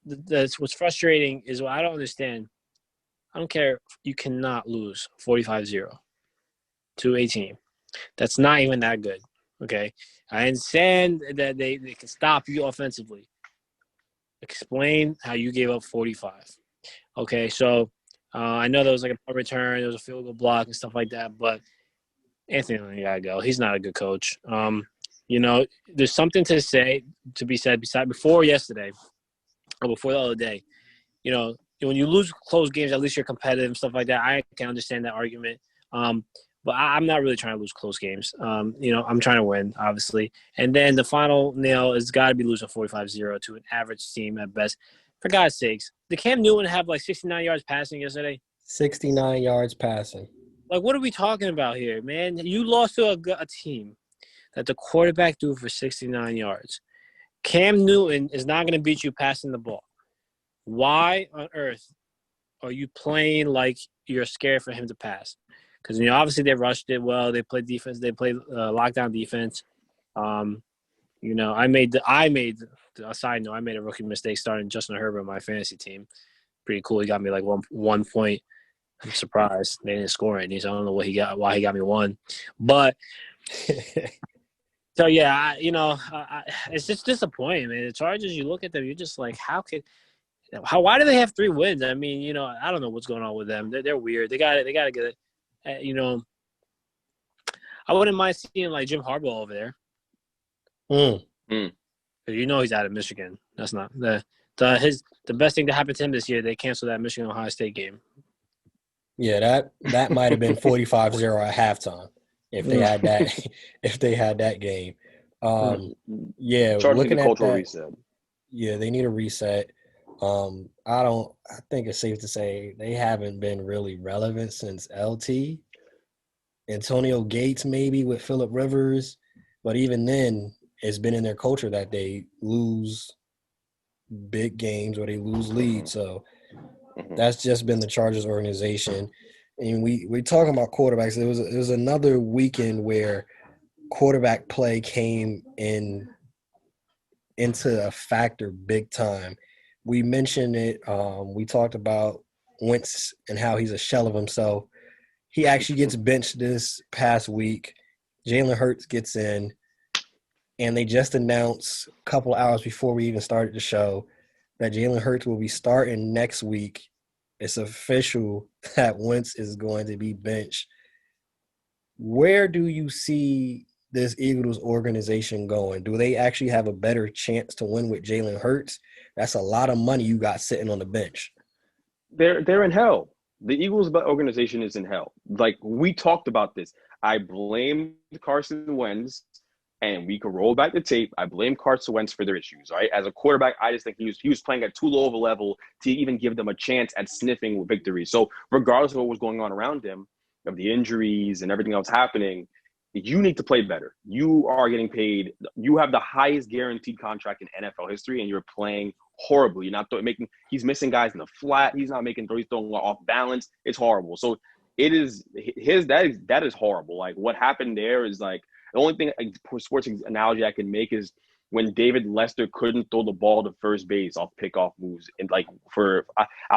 That's what's frustrating is what I don't understand. I don't care. You cannot lose 45-0 to a team that's not even that good. Okay, I understand that they can stop you offensively. Explain how you gave up 45. Okay, so I know there was like a punt return, there was a field goal block and stuff like that, but Anthony gotta go. He's not a good coach. There's something to be said before yesterday or before the other day. When you lose close games, at least you're competitive and stuff like that. I can understand that argument. But I'm not really trying to lose close games. I'm trying to win, obviously. And then the final nail has got to be losing 45-0 to an average team at best. For God's sakes, did Cam Newton have like 69 yards passing yesterday? 69 yards passing. Like, what are we talking about here, man? You lost to a team that the quarterback threw for 69 yards. Cam Newton is not going to beat you passing the ball. Why on earth are you playing like you're scared for him to pass? Because, obviously they rushed it well. They played defense. They played lockdown defense. I made a side note. I made a rookie mistake starting Justin Herbert on my fantasy team. Pretty cool. He got me like 1 point. I'm surprised they didn't score any. So I don't know why he got me 1. But so yeah, it's just disappointing, man. The Chargers, you look at them, you're just like, why do they have 3 wins? I mean, I don't know what's going on with them. They're weird. They got to get it. I wouldn't mind seeing like Jim Harbaugh over there. He's out of Michigan. That's not the best thing to happen to him this year. They canceled that Michigan Ohio State game. Yeah, that might have been 45-0 at halftime if they had that game. Yeah, Chargers looking need a at cultural that, reset. Yeah, they need a reset. I think it's safe to say they haven't been really relevant since LT. Antonio Gates maybe with Phillip Rivers, but even then, it's been in their culture that they lose big games or they lose leads. So that's just been the Chargers organization. And we're talking about quarterbacks. There was another weekend where quarterback play came into a factor big time. We mentioned it. We talked about Wentz and how he's a shell of himself. He actually gets benched this past week. Jalen Hurts gets in, and they just announced a couple hours before we even started the show that Jalen Hurts will be starting next week. It's official that Wentz is going to be benched. Where do you see this Eagles organization going? Do they actually have a better chance to win with Jalen Hurts? That's a lot of money you got sitting on the bench. They're in hell. The Eagles organization is in hell. Like, we talked about this. I blame Carson Wentz, and we could roll back the tape. I blame Carson Wentz for their issues. Right, as a quarterback, I just think he was playing at too low of a level to even give them a chance at sniffing with victory. So regardless of what was going on around him, of the injuries and everything else happening, you need to play better. You are getting paid. You have the highest guaranteed contract in NFL history, and you're playing horribly. You're not making. He's missing guys in the flat. He's not making throws. He's throwing off balance. It's horrible. So it is that is horrible. Like, what happened there is like the only thing sports analogy I can make is when David Lester couldn't throw the ball to first base off pickoff moves, and like who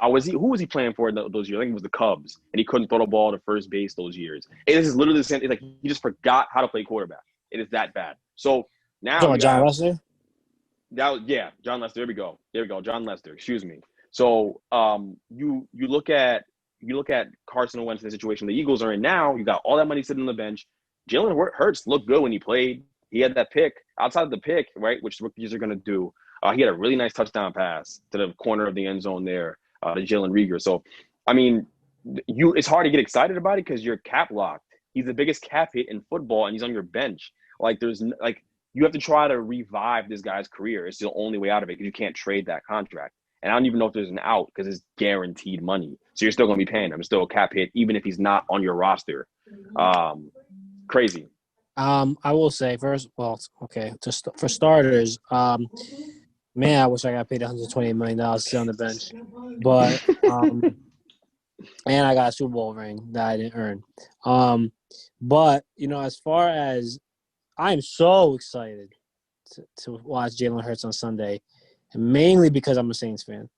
was he playing for those years? I think it was the Cubs, and he couldn't throw the ball to first base those years. It is literally the same. It's like he just forgot how to play quarterback. It is that bad. So now John Lester. John Lester. There we go. John Lester. Excuse me. So you look at Carson Wentz in the situation the Eagles are in now. You got all that money sitting on the bench. Jalen Hurts looked good when he played. He had that pick. Outside of the pick, right, which rookies are going to do, he had a really nice touchdown pass to the corner of the end zone there to Jalen Reagor. So, I mean, it's hard to get excited about it because you're cap locked. He's the biggest cap hit in football, and he's on your bench. Like, you have to try to revive this guy's career. It's the only way out of it because you can't trade that contract. And I don't even know if there's an out because it's guaranteed money. So you're still going to be paying him. It's still a cap hit, even if he's not on your roster. Crazy. I will say first, just for starters, man, I wish I got paid $128 million to sit on the bench, but and I got a Super Bowl ring that I didn't earn. But as far as I'm so excited to watch Jalen Hurts on Sunday, and mainly because I'm a Saints fan,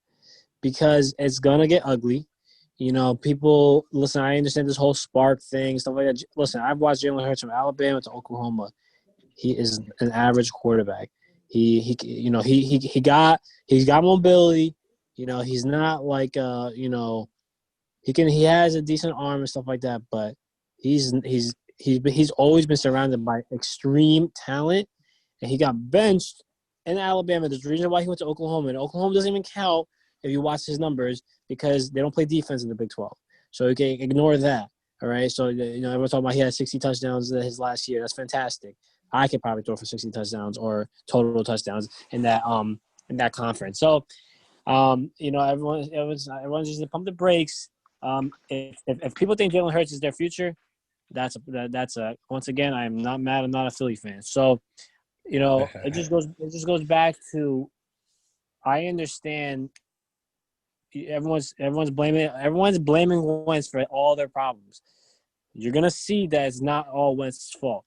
because it's gonna get ugly. People listen. I understand this whole spark thing, stuff like that. Listen, I've watched Jalen Hurts from Alabama to Oklahoma. He is an average quarterback. He's got mobility. He's not like he has a decent arm and stuff like that. But he's he's always been surrounded by extreme talent, and he got benched in Alabama. There's a reason why he went to Oklahoma, and Oklahoma doesn't even count if you watch his numbers because they don't play defense in the Big 12. So you can ignore that. All right. So everyone's talking about he had 60 touchdowns his last year. That's fantastic. I could probably throw for 60 touchdowns or total touchdowns in that conference. So everyone's just to pump the brakes. If people think Jalen Hurts is their future, that's a once again, I am not mad. I'm not a Philly fan. So, it just goes back to I understand everyone's blaming Wentz for all their problems. You're gonna see that it's not all Wentz's fault.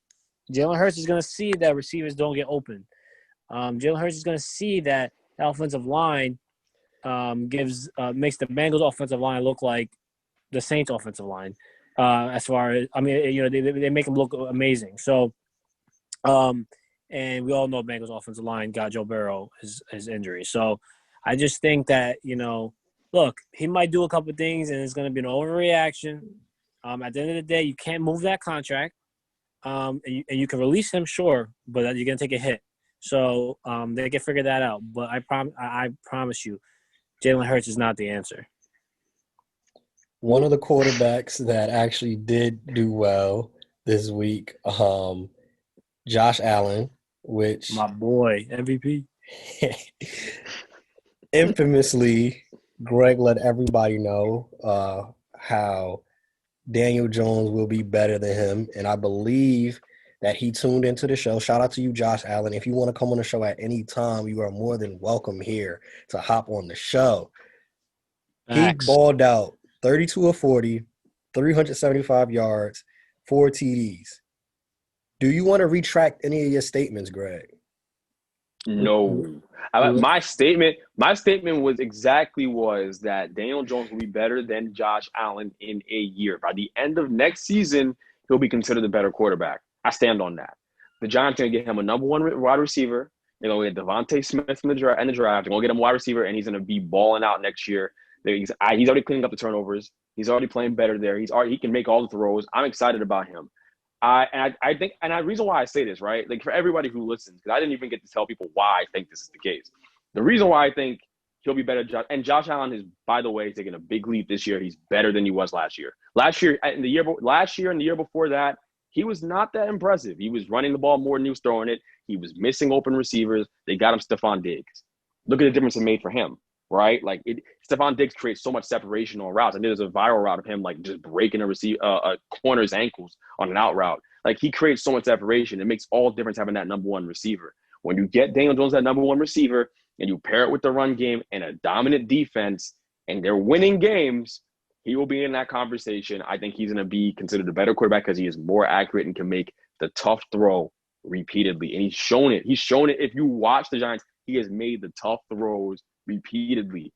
Jalen Hurts is gonna see that receivers don't get open. Jalen Hurts is gonna see that the offensive line makes the Bengals offensive line look like the Saints offensive line. As far as they make them look amazing. So, and we all know Bengals offensive line got Joe Burrow his injury. So, I just think that look, he might do a couple of things, and it's going to be an overreaction. At the end of the day, you can't move that contract, and you can release him, sure, but you're going to take a hit. So they can figure that out. But I promise you, Jalen Hurts is not the answer. One of the quarterbacks that actually did do well this week, Josh Allen, which my boy MVP. Infamously, Greg let everybody know how Daniel Jones will be better than him, and I believe that he tuned into the show. Shout out to you, Josh Allen. If you want to come on the show at any time, you are more than welcome here to hop on the show. Facts. He balled out 32 of 40, 375 yards, 4 TDs. Do you want to retract any of your statements, Greg? No. My statement was that Daniel Jones will be better than Josh Allen in a year. By the end of next season, he'll be considered the better quarterback. I stand on that. The Giants are going to get him a number one wide receiver. They're going to get Devontae Smith in the draft. They're going to get him a wide receiver, and he's going to be balling out next year. He's already cleaning up the turnovers. He's already playing better there. He can make all the throws. I'm excited about him. The reason why I say this, right? Like for everybody who listens, because I didn't even get to tell people why I think this is the case. The reason why I think he'll be better, and Josh Allen is, by the way, taking a big leap this year. He's better than he was last year. Last year and the year before that, he was not that impressive. He was running the ball more than he was throwing it. He was missing open receivers. They got him Stephon Diggs. Look at the difference it made for him, right? Like Stephon Diggs creates so much separation on routes. I think there's a viral route of him like just breaking a corner's ankles on an out route. Like he creates so much separation. It makes all the difference having that number one receiver. When you get Daniel Jones that number one receiver and you pair it with the run game and a dominant defense and they're winning games, he will be in that conversation. I think he's going to be considered a better quarterback because he is more accurate and can make the tough throw repeatedly. And he's shown it. If you watch the Giants, he has made the tough throws repeatedly.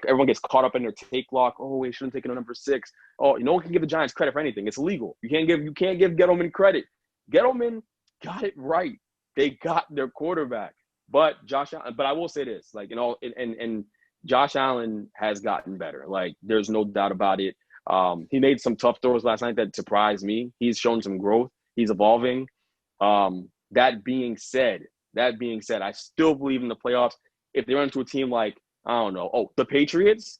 Everyone gets caught up in their take lock. Oh, we shouldn't take a number 6. Oh, no one can give the Giants credit for anything. It's illegal. You can't give Gettleman credit. Gettleman got it right. They got their quarterback. But I will say this, and Josh Allen has gotten better. Like there's no doubt about it. He made some tough throws last night that surprised me. He's shown some growth. He's evolving. That being said, I still believe in the playoffs. If they run into a team like, I don't know, the Patriots,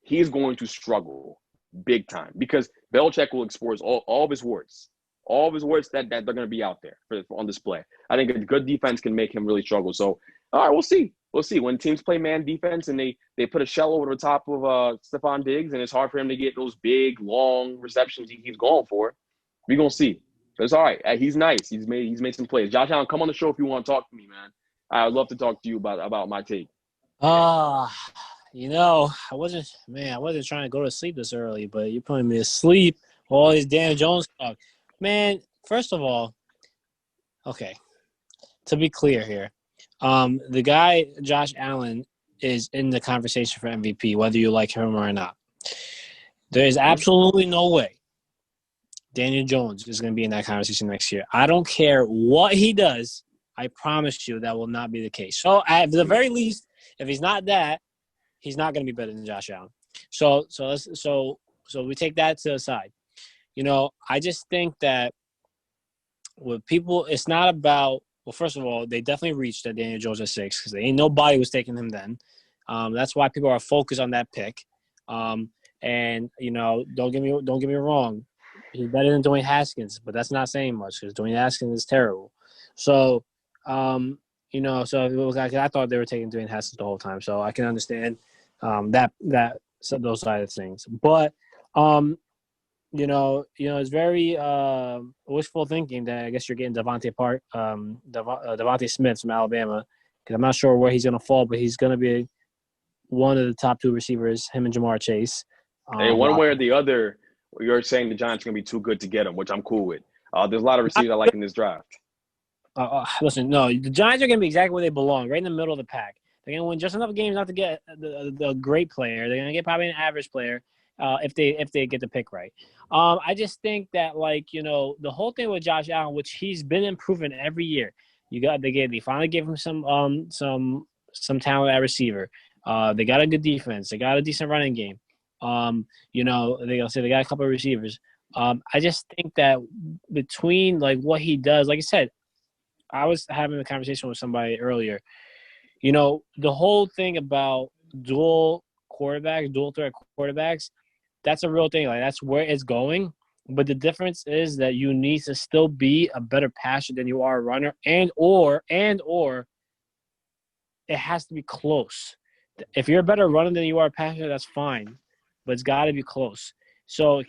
he's going to struggle big time because Belichick will expose all of his warts. All of his warts that they're going to be out there on display. I think a good defense can make him really struggle. So, all right, we'll see. We'll see. When teams play man defense and they put a shell over the top of Stephon Diggs and it's hard for him to get those big, long receptions he keeps going for, we're going to see. But it's all right. He's nice. He's made some plays. Josh Allen, come on the show if you want to talk to me, man. I'd love to talk to you about my take. I wasn't trying to go to sleep this early, but you're putting me to sleep. All this Dan Jones talk. Man, first of all, okay, to be clear here, the guy, Josh Allen, is in the conversation for MVP, whether you like him or not. There is absolutely no way Daniel Jones is going to be in that conversation next year. I don't care what he does. I promise you that will not be the case. So, at the very least, if he's not that, he's not going to be better than Josh Allen. So we take that to the side. I just think that with people, it's not about. Well, first of all, they definitely reached that Daniel Jones at 6 because ain't nobody was taking him then. That's why people are focused on that pick. And don't get me wrong, he's better than Dwayne Haskins, but that's not saying much because Dwayne Haskins is terrible. So, so it was like, I thought they were taking Dwayne Haskins the whole time, so I can understand those side of things. But it's very wishful thinking that I guess you're getting Devontae Smith from Alabama because I'm not sure where he's going to fall, but he's going to be one of the top 2 receivers, him and Jamar Chase. Hey, one way or the other, you're saying the Giants are going to be too good to get him, which I'm cool with. There's a lot of receivers I like in this draft. Listen, no, the Giants are going to be exactly where they belong, right in the middle of the pack. They're going to win just enough games not to get the great player. They're going to get probably an average player if they get the pick right. I just think that the whole thing with Josh Allen, which he's been improving every year. They finally gave him some talent at receiver. They got a good defense. They got a decent running game. They got a couple of receivers. I just think that between what he does, like I said, I was having a conversation with somebody earlier. The whole thing about dual threat quarterbacks, that's a real thing. That's where it's going. But the difference is that you need to still be a better passer than you are a runner, and or it has to be close. If you're a better runner than you are a passer, that's fine, but it's got to be close. So it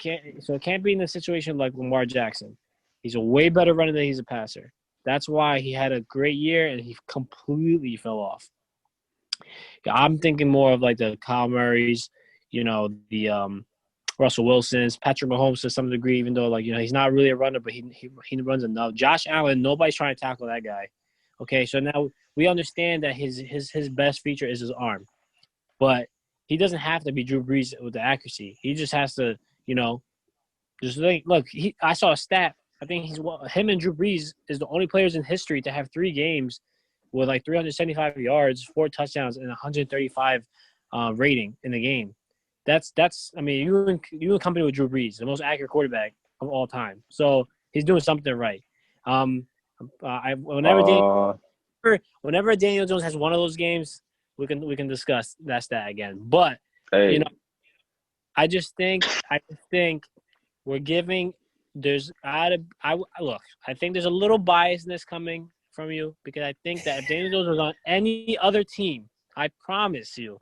can't be in a situation like Lamar Jackson. He's a way better runner than he's a passer. That's why he had a great year and he completely fell off. I'm thinking more of the Kyle Murrays, the Russell Wilsons, Patrick Mahomes to some degree, even though he's not really a runner, but he runs enough. Josh Allen, nobody's trying to tackle that guy. Okay, so now we understand that his best feature is his arm, but he doesn't have to be Drew Brees with the accuracy. He just has to, just look. I saw a stat. I think him and Drew Brees is the only players in history to have 3 games with 375 yards, 4 touchdowns, and 135 rating in the game. That's. I mean, you in company with Drew Brees, the most accurate quarterback of all time. So he's doing something right. Whenever Daniel Jones has one of those games, we can discuss that stat again. But Hey. I just think we're giving. I think there's a little biasness coming from you because I think that if Daniel Jones was on any other team, I promise you,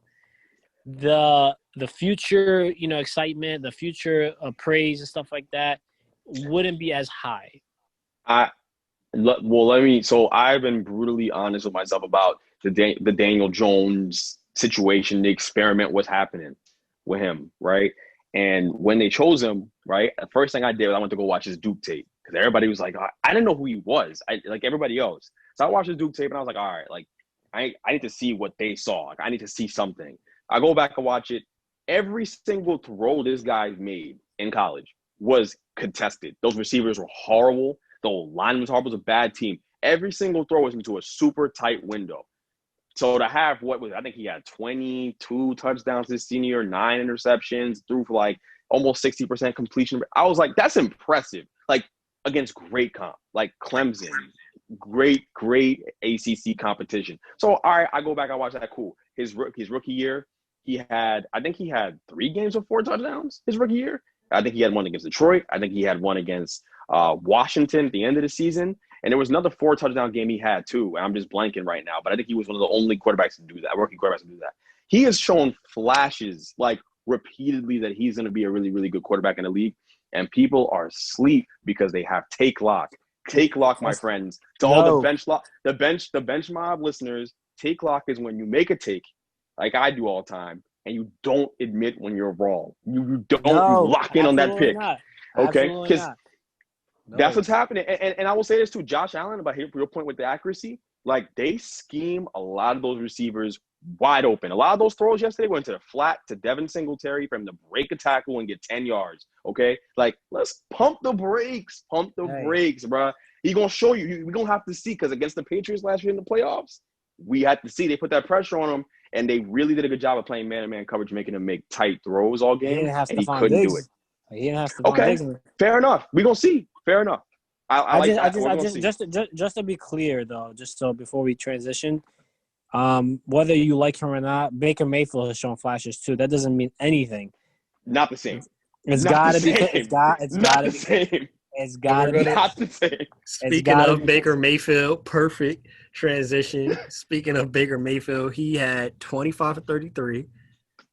the future excitement, the future praise and stuff like that wouldn't be as high. So I've been brutally honest with myself about the Daniel Jones situation, the experiment was happening with him, right? And when they chose him, right, the first thing I did was I went to go watch his Duke tape because everybody was like, I didn't know who he was, like everybody else. So I watched his Duke tape and I was like, all right, I need to see what they saw. I need to see something. I go back and watch it. Every single throw this guy made in college was contested. Those receivers were horrible. The line was horrible. It was a bad team. Every single throw was into a super tight window. So to have I think he had 22 touchdowns this senior, 9 interceptions, threw for almost 60% completion. I was like, that's impressive. Against great comp, like Clemson, great ACC competition. So all right, I go back, I watch that. Cool. His rookie year, I think he had 3 games with 4 touchdowns his rookie year. I think he had one against Detroit. I think he had one against Washington at the end of the season. And there was another 4-touchdown game he had too. And I'm just blanking right now, but I think he was one of the only quarterbacks to do that, rookie quarterbacks to do that. He has shown flashes repeatedly that he's going to be a really, really good quarterback in the league. And people are asleep because they have take lock. Take lock, my friends. To all the bench mob listeners, take lock is when you make a take, like I do all the time, and you don't admit when you're wrong. You lock in on that pick. Okay? Because that's what's happening. And I will say this too, Josh Allen, about your point with the accuracy, they scheme a lot of those receivers wide open. A lot of those throws yesterday went to the flat to Devin Singletary for him to break a tackle and get 10 yards. Okay? Let's pump the brakes. Pump the brakes, bro. He's going to show you. We're going to have to see because against the Patriots last year in the playoffs, we had to see. They put that pressure on him, and they really did a good job of playing man-to-man coverage, making him make tight throws all game, and he couldn't do it. He didn't have to. Fair enough. We're going to see. Fair enough. I like that. We're gonna see. Just to be clear though, just so before we transition, whether you like him or not, Baker Mayfield has shown flashes too. That doesn't mean anything. Not the same. It's Not got the to be. same. It's got. It's Not got to the be. same. It's And got we're to be. gonna Not the same. It's Speaking gotta of be. Baker Mayfield, perfect transition. Speaking of Baker Mayfield, he had 25 for 33,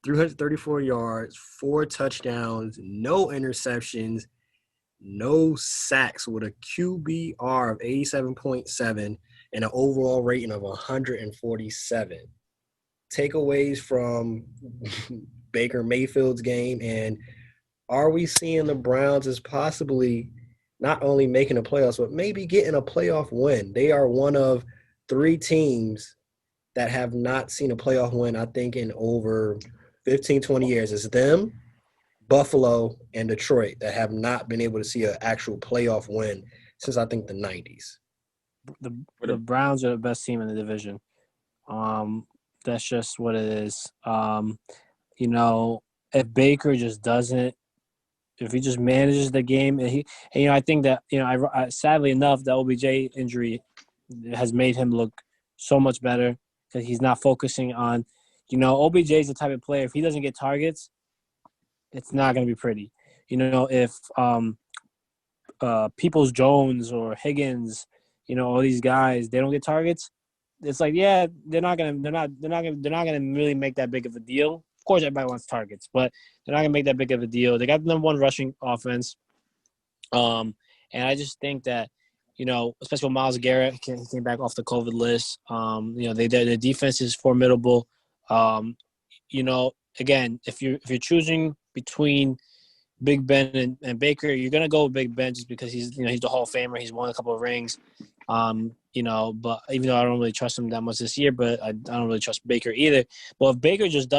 334 yards, 4 touchdowns, no interceptions, no sacks with a QBR of 87.7 and an overall rating of 147. Takeaways from Baker Mayfield's game, and are we seeing the Browns as possibly not only making the playoffs, but maybe getting a playoff win? They are one of 3 teams that have not seen a playoff win, I think, in over 15, 20 years. It's them, Buffalo, and Detroit that have not been able to see an actual playoff win since, I think, the 90s. The Browns are the best team in the division. That's just what it is. If Baker just doesn't, if he just manages the game, and I think that I sadly enough, the OBJ injury has made him look so much better because he's not focusing on, OBJ is the type of player, if he doesn't get targets, it's not going to be pretty. If Peoples Jones or Higgins, all these guys, they don't get targets, it's like, yeah, they're not gonna really make that big of a deal. Of course, everybody wants targets, but they're not gonna make that big of a deal. They got the number 1 rushing offense, and I just think that, especially when Myles Garrett came back off the COVID list, their defense is formidable. Again, if you're choosing between Big Ben and Baker, you're gonna go with Big Ben just because he's the Hall of Famer. He's won a couple of rings. But even though I don't really trust him that much this year, but I don't really trust Baker either. Well, if Baker just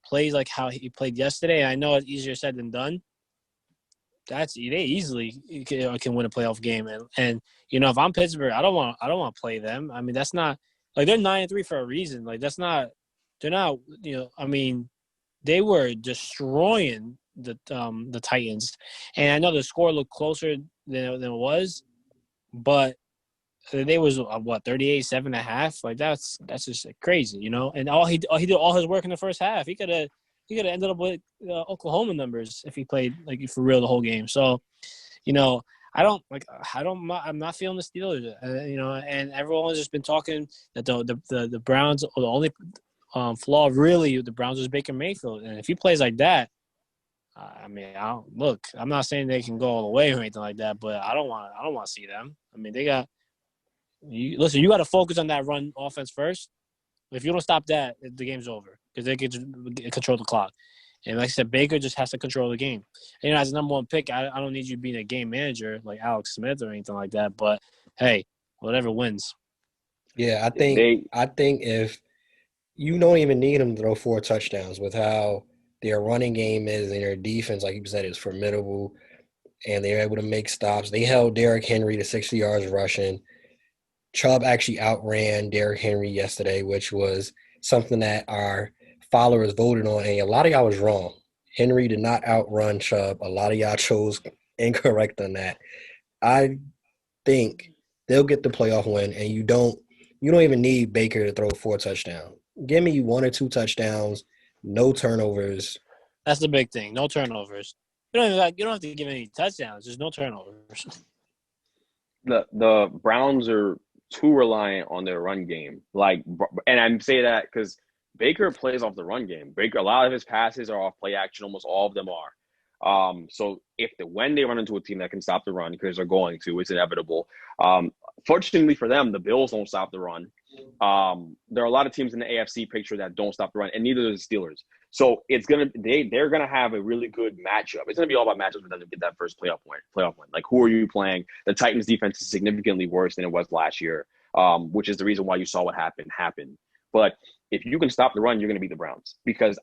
plays like how he played yesterday, I know it's easier said than done. They easily can win a playoff game, and if I'm Pittsburgh, I don't want to play them. I mean, that's not like they're 9-3 for a reason. Like they're not. I mean, they were destroying the Titans, and I know the score looked closer than it was, but they was 38-7.5. Like that's just crazy, and he did all his work in the first half. He could have ended up with Oklahoma numbers if he played like for real the whole game. So, I'm not feeling the Steelers, and everyone's just been talking that the Browns are the only flaw really the Browns is Baker Mayfield, and if he plays like that, I mean, I'm not saying they can go all the way or anything like that, but I don't want to see them. I mean, they got you got to focus on that run offense first. If you don't stop that, the game's over because they can just control the clock. And like I said, Baker just has to control the game. And, as a number 1 pick, I don't need you being a game manager like Alex Smith or anything like that. But hey, whatever wins. Yeah, I think if you don't even need them to throw 4 touchdowns with how their running game is and their defense, like you said, is formidable, and they're able to make stops. They held Derrick Henry to 60 yards rushing. Chubb actually outran Derrick Henry yesterday, which was something that our followers voted on, and a lot of y'all was wrong. Henry did not outrun Chubb. A lot of y'all chose incorrect on that. I think they'll get the playoff win, and you don't even need Baker to throw 4 touchdowns. Give me 1 or 2 touchdowns, no turnovers. That's the big thing. No turnovers. You don't have to give any touchdowns. There's no turnovers. The Browns are too reliant on their run game. And I'm saying that because Baker plays off the run game. Baker, a lot of his passes are off play action. Almost all of them are. So when they run into a team that can stop the run, because they're going to, it's inevitable. Fortunately for them, the Bills don't stop the run. There are a lot of teams in the AFC picture that don't stop the run, and neither do the Steelers. So they're gonna have a really good matchup. It's gonna be all about matchups for them to get that first playoff win. Like, who are you playing? The Titans' defense is significantly worse than it was last year, which is the reason why you saw what happened. But if you can stop the run, you're gonna beat the Browns because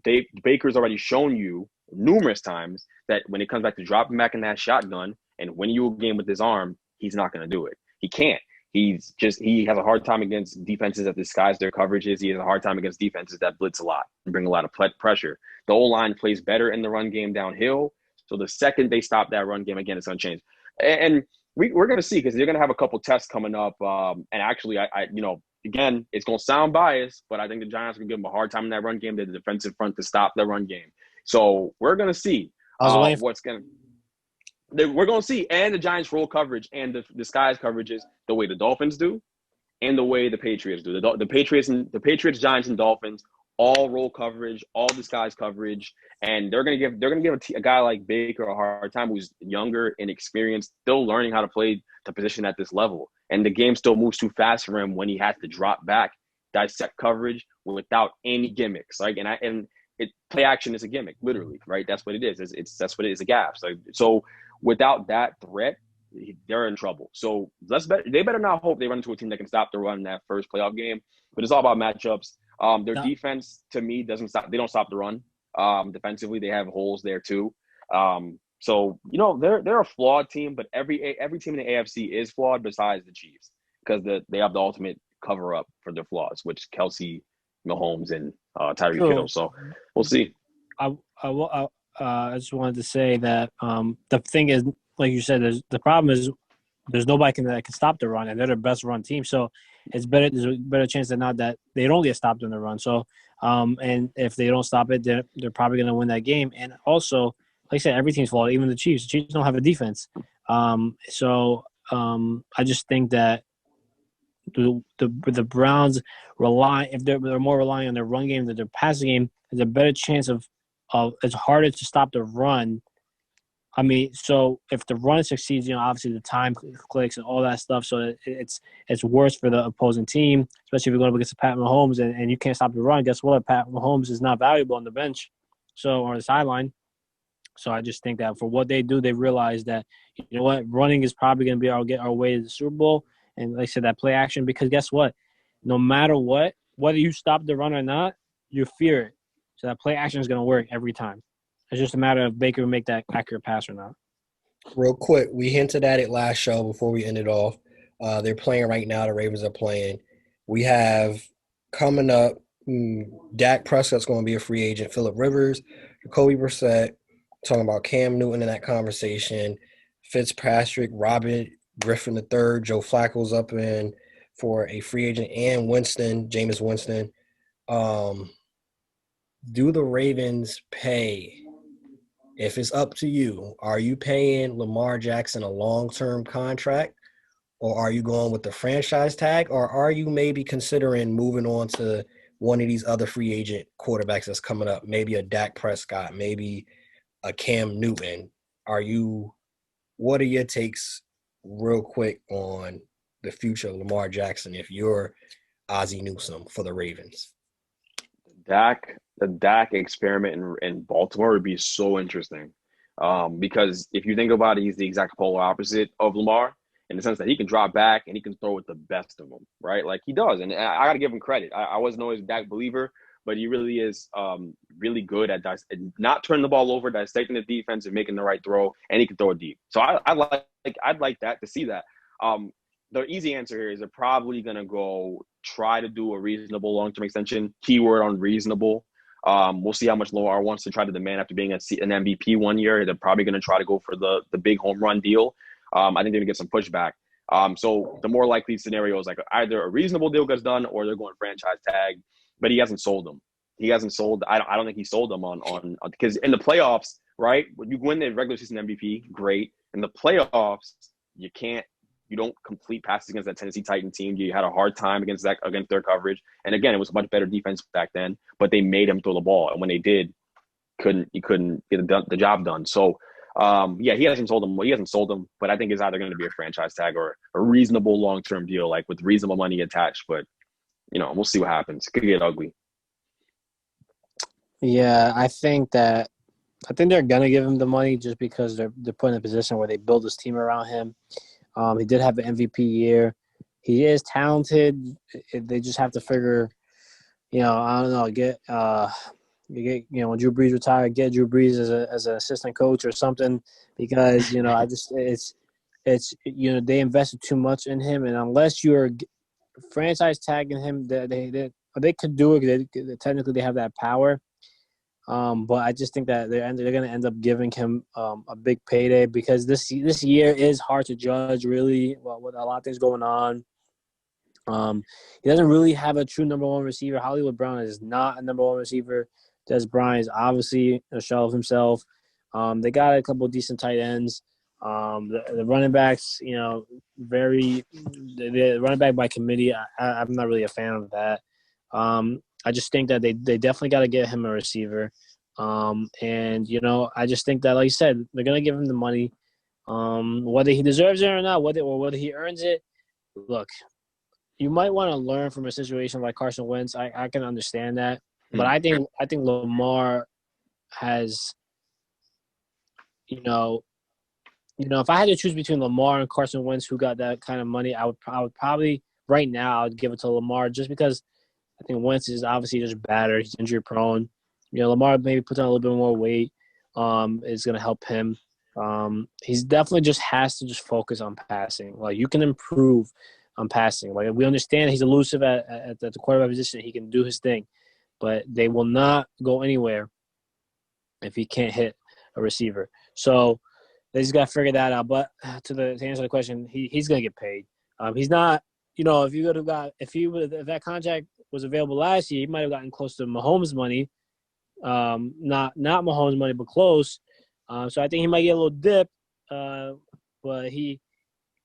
Baker's already shown you numerous times that when it comes back to dropping back in that shotgun and winning you a game with his arm, he's not gonna do it. He can't. He has a hard time against defenses that disguise their coverages. He has a hard time against defenses that blitz a lot and bring a lot of pressure. The O-line plays better in the run game downhill, So the second they stop that run game, again, it's going to change. And we're going to see, because they're going to have a couple tests coming up. And actually, again, it's going to sound biased, but I think the Giants are going to give them a hard time in that run game. They're the defensive front to stop the run game. So we're going to see what's going to – we're going to see. And the Giants roll coverage and the disguise coverages the way the Dolphins do and the way the Patriots do. The Patriots, Giants, and Dolphins all roll coverage, all disguise coverage, and they're gonna give a guy like Baker a hard time, who's younger and experienced, still learning how to play the position at this level. And the game still moves too fast for him when he has to drop back, dissect coverage without any gimmicks. Play action is a gimmick, literally, right? That's what it is. That's what it is, a gaps. So without that threat, they're in trouble. So they better not hope they run into a team that can stop the run in that first playoff game. But it's all about matchups. Their defense, to me, doesn't stop. They don't stop the run. Defensively, they have holes there too. So they're a flawed team, but every team in the AFC is flawed besides the Chiefs, because they have the ultimate cover up for their flaws, which Kelsey, Mahomes, and Tyreek Hill. So we'll see. I just wanted to say that the thing is, like you said, the problem is there's nobody that can stop the run, and they're the best run team. So it's better. There's a better chance than not that they don't get stopped in the run. So, and if they don't stop it, they're probably going to win that game. And also, like I said, every team's flawed, even the Chiefs. The Chiefs don't have a defense. So I just think that the Browns if they're more relying on their run game than their passing game, there's a better chance of it's harder to stop the run. I mean, so if the run succeeds, obviously the time clicks and all that stuff. So it's worse for the opposing team, especially if you're going up against Pat Mahomes and you can't stop the run. Guess what? Pat Mahomes is not valuable on the bench, or the sideline. So I just think that for what they do, they realize that, running is probably going to be get our way to the Super Bowl. And like I said, that play action, because guess what? No matter what, whether you stop the run or not, you fear it. So that play action is going to work every time. It's just a matter of Baker will make that accurate pass or not. Real quick, we hinted at it last show before we ended off. They're playing right now. The Ravens are playing. We have coming up, Dak Prescott's going to be a free agent. Phillip Rivers, Jacoby Brissett, talking about Cam Newton in that conversation. Fitzpatrick, Robert Griffin III, Joe Flacco's up in for a free agent, and Jameis Winston. Do the Ravens pay? If it's up to you, are you paying Lamar Jackson a long-term contract, or are you going with the franchise tag, or are you maybe considering moving on to one of these other free agent quarterbacks that's coming up, maybe a Dak Prescott, maybe a Cam Newton? What are your takes real quick on the future of Lamar Jackson if you're Ozzie Newsome for the Ravens? The Dak experiment in Baltimore would be so interesting, because if you think about it, he's the exact polar opposite of Lamar, in the sense that he can drop back and he can throw with the best of them, right? Like he does, and I got to give him credit. I wasn't always a Dak believer, but he really is really good at not turning the ball over, dissecting the defense, and making the right throw, and he can throw it deep. So I'd like that, to see that. The easy answer here is they're probably going to go try to do a reasonable long-term extension. Keyword on reasonable. We'll see how much Lamar wants to try to demand after being an MVP one year. They're probably going to try to go for the big home run deal. I think they're going to get some pushback. So the more likely scenario is like either a reasonable deal gets done or they're going franchise tag. But he hasn't sold them. I don't think he sold them on because in the playoffs, right? When you win the regular season MVP, great. In the playoffs, you don't complete passes against that Tennessee Titan team. You had a hard time against their coverage. And again, it was a much better defense back then, but they made him throw the ball. And when they did, he couldn't get the job done. So, he hasn't sold them, but I think it's either going to be a franchise tag or a reasonable long-term deal, like with reasonable money attached. But, we'll see what happens. It could get ugly. Yeah, I think they're going to give him the money just because they're put in a position where they build this team around him. He did have an MVP year. He is talented. They just have to figure, I don't know, when Drew Brees retired, get Drew Brees as an assistant coach or something, because they invested too much in him, and unless you're franchise tagging him, they could do it. Technically, they have that power. But I just think that they're going to end up giving him a big payday because this year is hard to judge really with a lot of things going on. He doesn't really have a true number one receiver. Hollywood Brown is not a number one receiver. Des Bryant is obviously a shell of himself. They got a couple of decent tight ends. The running backs, the running back by committee. I'm not really a fan of that. I just think that they definitely got to get him a receiver. And I just think that, like you said, they're gonna give him the money, whether he deserves it or not, whether he earns it. Look, you might want to learn from a situation like Carson Wentz. I can understand that, but I think Lamar has, if I had to choose between Lamar and Carson Wentz, who got that kind of money, I would probably right now I'd give it to Lamar just because I think Wentz is obviously just battered. He's injury prone. Lamar maybe puts on a little bit more weight. Is going to help him. He's definitely just has to just focus on passing. Like, you can improve on passing. Like, we understand he's elusive at the quarterback position. He can do his thing, but they will not go anywhere if he can't hit a receiver. So they just got to figure that out. But to answer the question, he's going to get paid. He's not. If that contract was available last year, he might have gotten close to Mahomes' money. Not Mahomes' money, but close. So I think he might get a little dip. But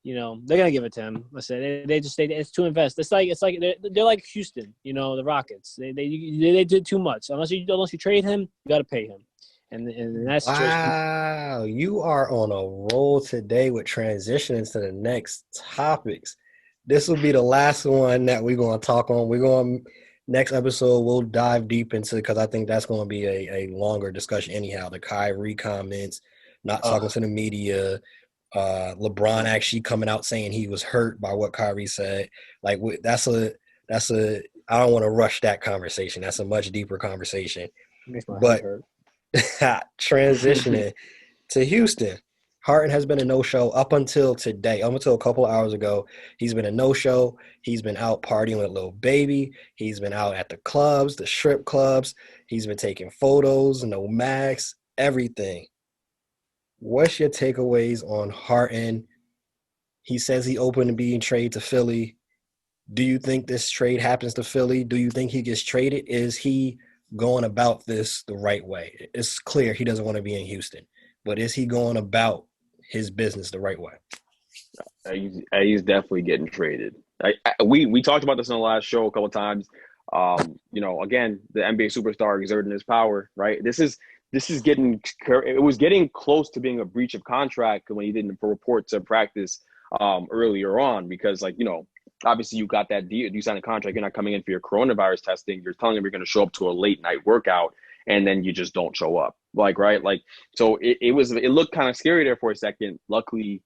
they're gonna give it to him. I said it's to invest. It's like they're like Houston, the Rockets. They did too much. Unless you trade him, you got to pay him. And in that situation, wow, you are on a roll today with transitioning to the next topics. This will be the last one that we're going to talk on. Next episode, we'll dive deep into, because I think that's going to be a longer discussion anyhow. The Kyrie comments, not talking to the media, LeBron actually coming out saying he was hurt by what Kyrie said. Like, that's a I don't want to rush that conversation. That's a much deeper conversation. makes my But head hurt. transitioning to Houston, Harden has been a no-show up until today, up until a couple of hours ago. He's been a no-show. He's been out partying with Lil Baby. He's been out at the clubs, the strip clubs. He's been taking photos, no max, everything. What's your takeaways on Harden? He says he open to being traded to Philly. Do you think this trade happens to Philly? Do you think he gets traded? Is he going about this the right way? It's clear he doesn't want to be in Houston, but is he going about his business the right way? He's definitely getting traded. We talked about this in the last show a couple of times. Again, the NBA superstar exerting his power, right? This is it was getting close to being a breach of contract when he didn't report to practice earlier on, because obviously you got that deal, you signed a contract, you're not coming in for your coronavirus testing, you're telling him you're going to show up to a late night workout, and then you just don't show up. So it looked kind of scary there for a second. Luckily,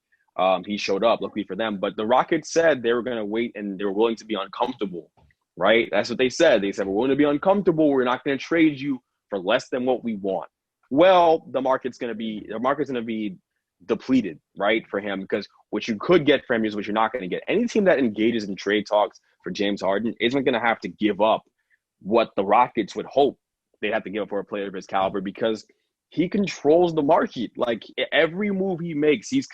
he showed up, luckily for them. But the Rockets said they were going to wait and they were willing to be uncomfortable, right? That's what they said. They said, we're willing to be uncomfortable. We're not going to trade you for less than what we want. Well, the market's going to be depleted, right, for him, because what you could get from him is what you're not going to get. Any team that engages in trade talks for James Harden isn't going to have to give up what the Rockets would hope they'd have to give up for a player of his caliber, because he controls the market. Like, every move he makes, he's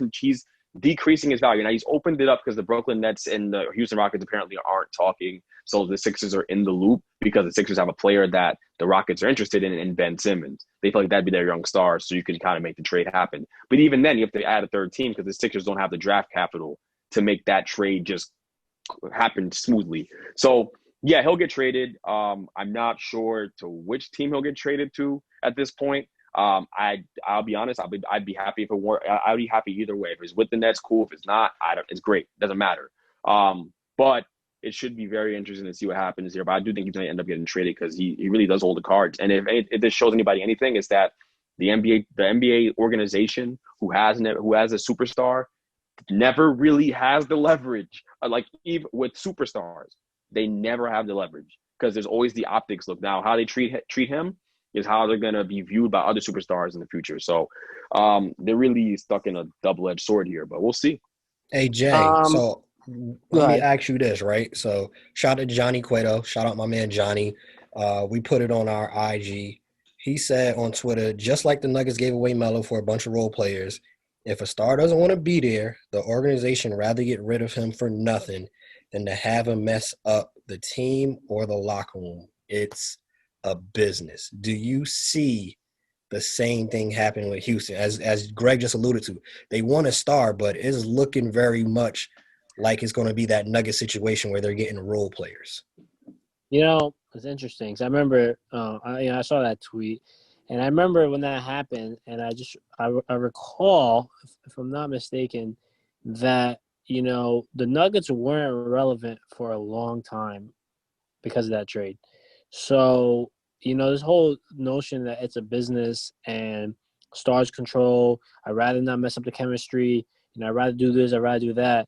decreasing his value. Now, he's opened it up because the Brooklyn Nets and the Houston Rockets apparently aren't talking, so the Sixers are in the loop, because the Sixers have a player that the Rockets are interested in Ben Simmons. They feel like that'd be their young star, so you can kind of make the trade happen. But even then, you have to add a third team, because the Sixers don't have the draft capital to make that trade just happen smoothly. So, yeah, he'll get traded. I'm not sure to which team he'll get traded to at this point. I'll be honest. I'd be happy if it were. I'd be happy either way. If it's with the Nets, cool. If it's not, it's great. Doesn't matter. But it should be very interesting to see what happens here. But I do think he's going to end up getting traded, because he really does hold the cards. And if this shows anybody anything, it's that the NBA organization, who has a superstar, never really has the leverage. Like, even with superstars, they never have the leverage, because there's always the optics look. Now, how they treat him is how they're going to be viewed by other superstars in the future. So they're really stuck in a double-edged sword here, but we'll see. Hey, Jay, so let me ask you this, right? So shout out to Johnny Cueto. Shout out my man Johnny. We put it on our IG, He said on Twitter, just like the Nuggets gave away Melo for a bunch of role players, if a star doesn't want to be there, the organization rather get rid of him for nothing than to have him mess up the team or the locker room. It's a business. Do you see the same thing happening with Houston? As Greg just alluded to, they want a star, but it's looking very much like it's going to be that Nugget situation where they're getting role players. You know, it's interesting because I remember, I saw that tweet, and I remember when that happened, and I recall, if I'm not mistaken, that the Nuggets weren't relevant for a long time because of that trade. So this whole notion that it's a business and stars control. I'd rather not mess up the chemistry. I'd rather do this. I'd rather do that.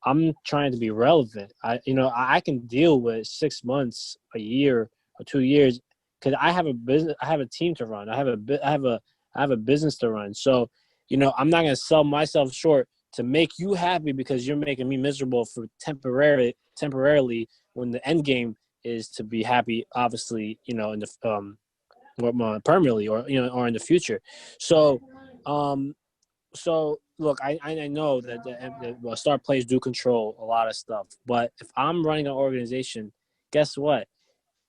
I'm trying to be relevant. I can deal with 6 months, a year, or 2 years because I have a business. I have a team to run. I have a business to run. So, I'm not gonna sell myself short to make you happy because you're making me miserable for temporarily when the end game is to be happy. Obviously, in the permanently or in the future. So, so look, I know that the star players do control a lot of stuff, but if I'm running an organization, guess what?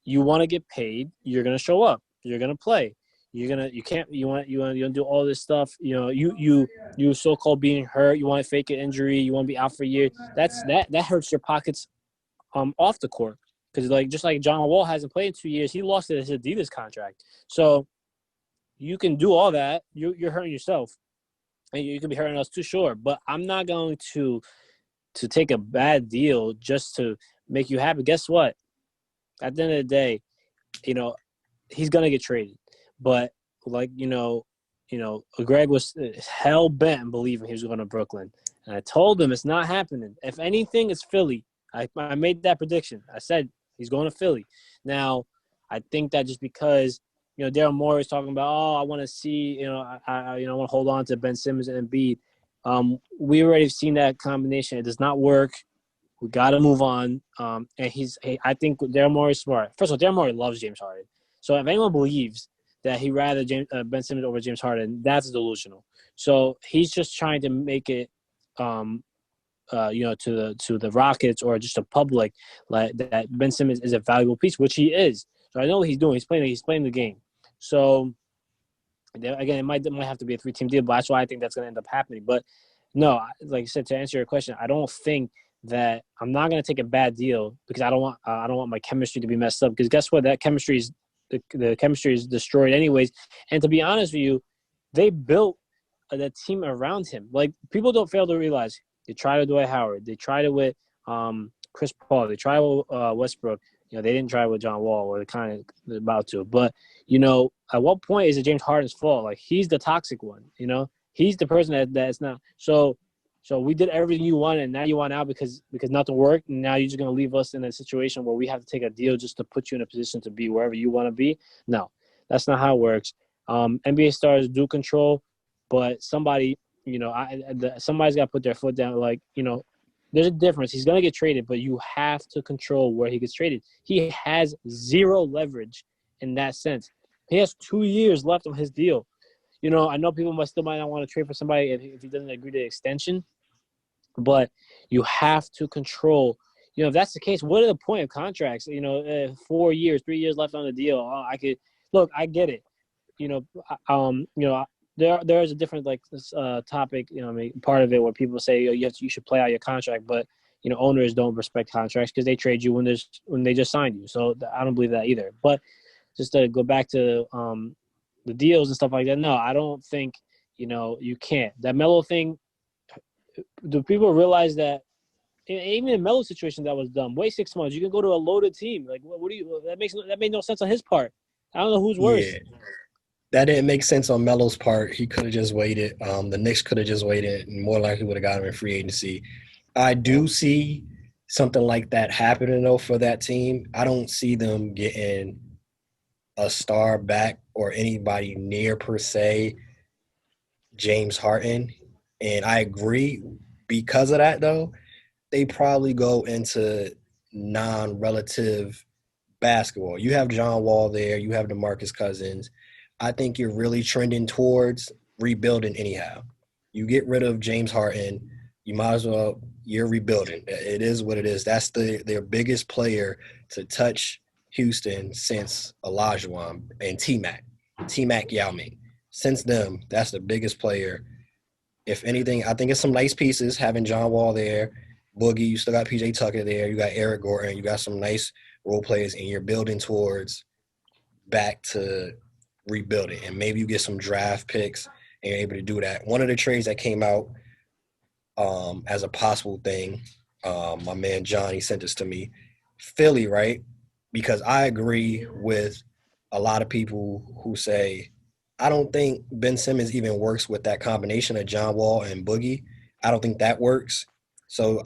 You want to get paid, you're gonna show up, you're gonna play, you want to do all this stuff. You so-called being hurt, you want to fake an injury, you want to be out for a year. That hurts your pockets off the court because just like John Wall hasn't played in 2 years, he lost his Adidas contract. So you can do all that, you're hurting yourself. And you could be hurting us too, sure. But I'm not going to take a bad deal just to make you happy. Guess what? At the end of the day, he's gonna get traded. But Greg was hell bent in believing he was going to Brooklyn, and I told him it's not happening. If anything, it's Philly. I made that prediction. I said he's going to Philly. Now, I think that just because Daryl Morey is talking about, I want to see, I want to hold on to Ben Simmons and Embiid. We already seen that combination. It does not work. We got to move on. And I think Daryl Morey is smart. First of all, Daryl Morey loves James Harden. So if anyone believes that he'd rather Ben Simmons over James Harden, that's delusional. So he's just trying to make it, to the Rockets or just the public, like that Ben Simmons is a valuable piece, which he is. So I know what he's doing. He's playing the game. So again, it might have to be a 3-team deal, but that's why I think that's going to end up happening. But no, like I said, to answer your question, I don't think that I'm not going to take a bad deal because I don't want my chemistry to be messed up. Because guess what? That chemistry is the chemistry is destroyed anyways. And to be honest with you, they built the team around him. Like people don't fail to realize they tried with Dwight Howard, they tried it with Chris Paul, they tried with Westbrook. They didn't try with John Wall, or they kind of about to. But at what point is it James Harden's fault? Like he's the toxic one. He's the person that's not. So we did everything you wanted, and now you want out because nothing worked, and now you're just gonna leave us in a situation where we have to take a deal just to put you in a position to be wherever you want to be. No, that's not how it works. NBA stars do control, but somebody, somebody's got to put their foot down. Like there's a difference. He's gonna get traded, but you have to control where he gets traded. He has zero leverage in that sense. He has 2 years left on his deal. I know people might not want to trade for somebody if he doesn't agree to the extension, but you have to control. If that's the case, what are the point of contracts? 4 years, 3 years left on the deal. I get it. There is a different topic. Part of it where people say you should play out your contract, but owners don't respect contracts because they trade you when they just signed you. So I don't believe that either. But just to go back to the deals and stuff like that, no, I don't think you can't. That Melo thing. Do people realize that even in Melo's situation that was dumb? Wait 6 months, you can go to a loaded team. Like what do you? That made no sense on his part. I don't know who's worse. Yeah. That didn't make sense on Melo's part. He could have just waited. The Knicks could have just waited and more likely would have got him in free agency. I do see something like that happening, though, for that team. I don't see them getting a star back or anybody near, per se, James Harden. And I agree because of that, though, they probably go into non-relative basketball. You have John Wall there. You have DeMarcus Cousins. I think you're really trending towards rebuilding anyhow. You get rid of James Harden, you might as well. You're rebuilding. It is what it is. That's their biggest player to touch Houston since Olajuwon and T Mac Yao Ming. Since them, that's the biggest player. If anything, I think it's some nice pieces having John Wall there, Boogie. You still got PJ Tucker there. You got Eric Gordon. You got some nice role players, and you're building towards back to rebuilding. And maybe you get some draft picks and you're able to do that. One of the trades that came out as a possible thing, my man John, he sent this to me. Philly, right? Because I agree with a lot of people who say I don't think Ben Simmons even works with that combination of John Wall and Boogie. I don't think that works. So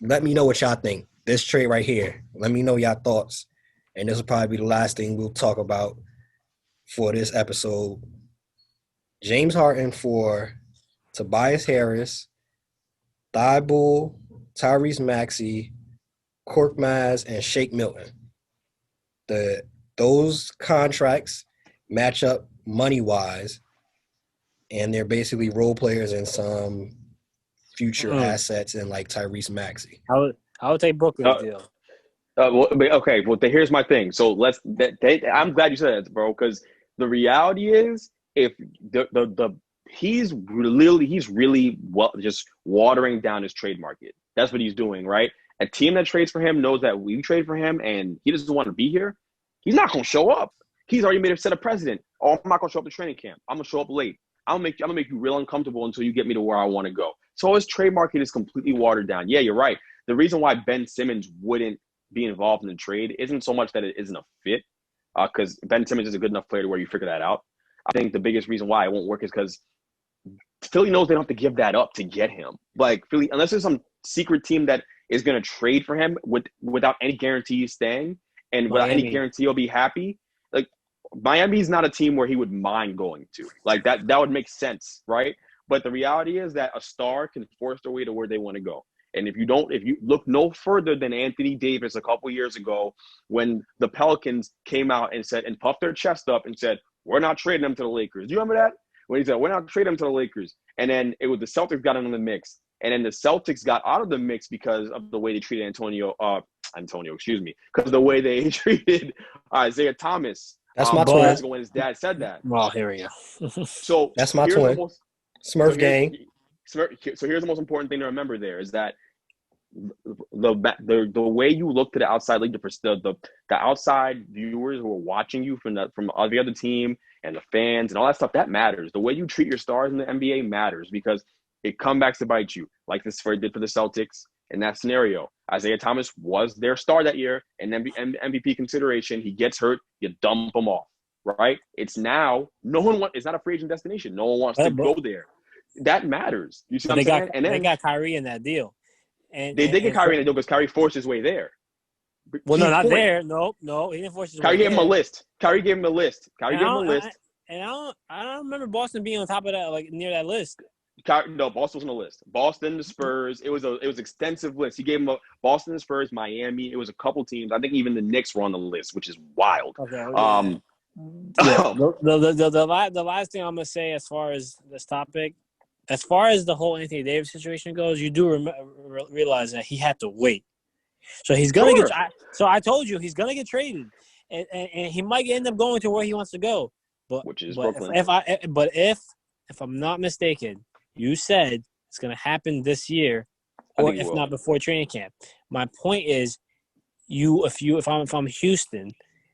let me know what y'all think. This trade right here. Let me know y'all thoughts. And this will probably be the last thing we'll talk about for this episode. James Harden for Tobias Harris, Thibault, Tyrese Maxey, Korkmaz, and Shake Milton. Those contracts match up money-wise, and they're basically role players and some future assets in like Tyrese Maxey. I would take Brooklyn's deal. Here's my thing. So I'm glad you said that, bro, because the reality is, if he's really just watering down his trade market. That's what he's doing, right? A team that trades for him knows that we trade for him, and he doesn't want to be here. He's not gonna show up. He's already made a set a precedent. Oh, I'm not gonna show up to training camp. I'm gonna show up late. I'm gonna make you real uncomfortable until you get me to where I want to go. So his trade market is completely watered down. Yeah, you're right. The reason why Ben Simmons wouldn't be involved in the trade isn't so much that it isn't a fit, because Ben Simmons is a good enough player to where you figure that out. I think the biggest reason why it won't work is because Philly knows they don't have to give that up to get him. Like Philly, unless there's some secret team that is going to trade for him without any guarantee staying and without any guarantee he'll be happy. Like Miami's not a team where he would mind going to. Like that would make sense, right? But the reality is that a star can force their way to where they want to go. And if you look no further than Anthony Davis a couple years ago, when the Pelicans came out and puffed their chest up and said, we're not trading them to the Lakers. Do you remember that? When he said, we're not trading them to the Lakers. And then it was the Celtics got in the mix. And then the Celtics got out of the mix because of the way they treated because the way they treated Isaiah Thomas. That's my twin. When his dad said that. Well, here we go. So that's my twin. Smurf gang. So here's the most important thing to remember there is that the way you look to the outside league, the outside viewers who are watching you from the other team and the fans and all that stuff, that matters. The way you treat your stars in the NBA matters because it comes back to bite you, like this did for the Celtics in that scenario. Isaiah Thomas was their star that year, and MVP consideration. He gets hurt, you dump him off, right? It's now it's not a free agent destination. No one wants to go there. That matters. You see what I'm saying? And then they got Kyrie in that deal. And they did get Kyrie in the deal because Kyrie forced his way there. Well, no, not there. No, he didn't force his way. Kyrie gave him a list. And I don't remember Boston being on top of that, like near that list. No, Boston was on the list. Boston, the Spurs. It was extensive list. He gave him Boston, the Spurs, Miami. It was a couple teams. I think even the Knicks were on the list, which is wild. Okay. The last thing I'm gonna say as far as this topic, as far as the whole Anthony Davis situation goes, you do realize that he had to wait. So he's gonna get. So I told you he's gonna get traded, and he might end up going to where he wants to go. Which is Brooklyn. If I'm not mistaken, you said it's gonna happen this year, or if not before training camp. My point is, if I'm Houston,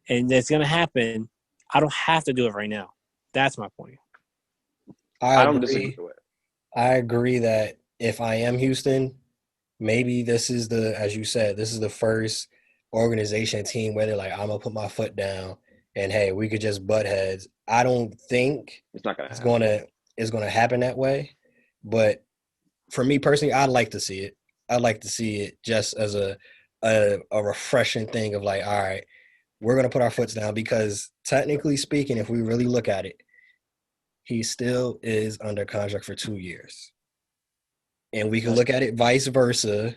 and it's gonna happen, I don't have to do it right now. That's my point. I don't disagree with it. I agree that if I am Houston, maybe this is as you said, this is the first organization team where they're like, I'm gonna put my foot down and hey, we could just butt heads. I don't think it's gonna happen that way. But for me personally, I'd like to see it. I'd like to see it just as a refreshing thing of like, all right, we're gonna put our foots down because technically speaking, if we really look at it, he still is under contract for 2 years. And we can look at it vice versa.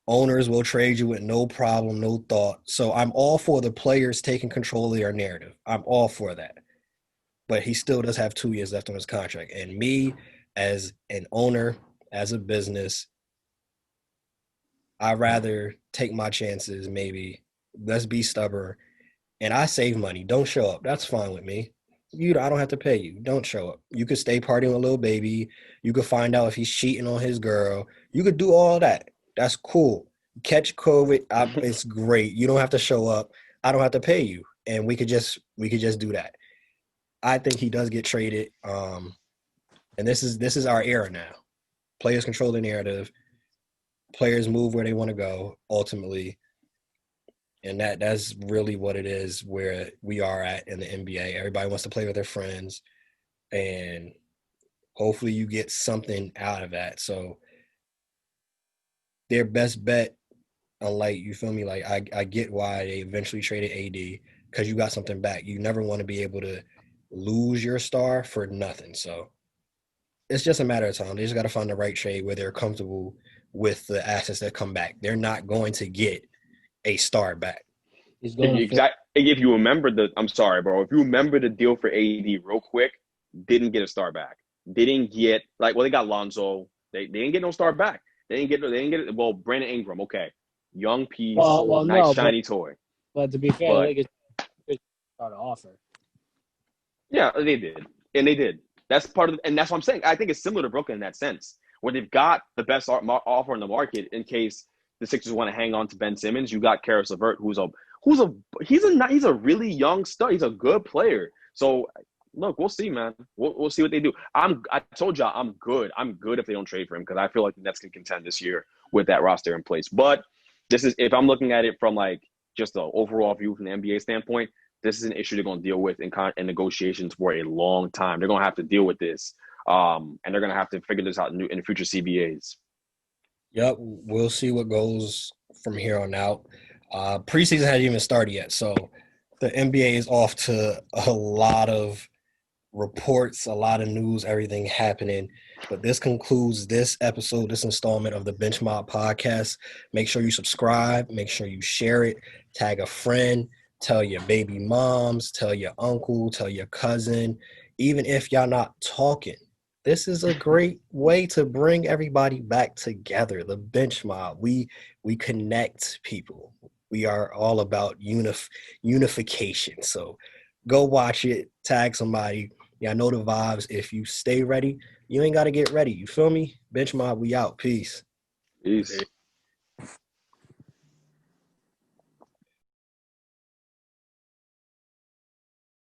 Owners will trade you with no problem, no thought. So I'm all for the players taking control of their narrative. I'm all for that. But he still does have 2 years left on his contract. And me, as an owner, as a business, I'd rather take my chances, maybe. Let's be stubborn. And I save money. Don't show up. That's fine with me. I don't have to pay you. Don't show up. You could stay partying with little baby. You could find out if he's cheating on his girl. You could do all that. That's cool. Catch COVID. It's great. You don't have to show up. I don't have to pay you. And we could just do that. I think he does get traded. And this is our era now. Players control the narrative. Players move where they want to go ultimately. And that's really what it is where we are at in the NBA. Everybody wants to play with their friends, and hopefully you get something out of that. So their best bet, unlike, you feel me, like I get why they eventually traded AD, because you got something back. You never want to be able to lose your star for nothing. So it's just a matter of time. They just got to find the right trade where they're comfortable with the assets that come back. They're not going to get a star back. He's going If you remember I'm sorry, bro. If you remember the deal for AD real quick, didn't get a star back. Didn't get they got Lonzo. They didn't get no star back. They didn't get it. Well, Brandon Ingram, okay, young piece, nice shiny toy. But to be fair, the Lakers started to offer. Yeah, they did, and they did. That's part of, and that's what I'm saying. I think it's similar to Brooklyn in that sense, where they've got the best offer in the market in case the Sixers want to hang on to Ben Simmons. You got Karis LeVert, he's a really young stud. He's a good player. So look, we'll see, man. We'll see what they do. I told y'all I'm good. I'm good if they don't trade for him, because I feel like the Nets can contend this year with that roster in place. But this is, if I'm looking at it from like just the overall view from the NBA standpoint, this is an issue they're going to deal with in negotiations for a long time. They're going to have to deal with this, and they're going to have to figure this out in future CBAs. Yep, we'll see what goes from here on out. Preseason hasn't even started yet, so the NBA is off to a lot of reports, a lot of news, everything happening. But this concludes this episode, this installment of the Bench Mob Podcast. Make sure you subscribe, make sure you share it, tag a friend, tell your baby moms, tell your uncle, tell your cousin, even if y'all not talking. This is a great way to bring everybody back together. The Bench Mob, we connect people. We are all about unification. So go watch it, tag somebody. Yeah, I know the vibes. If you stay ready, you ain't got to get ready. You feel me? Bench Mob, we out. Peace. Peace.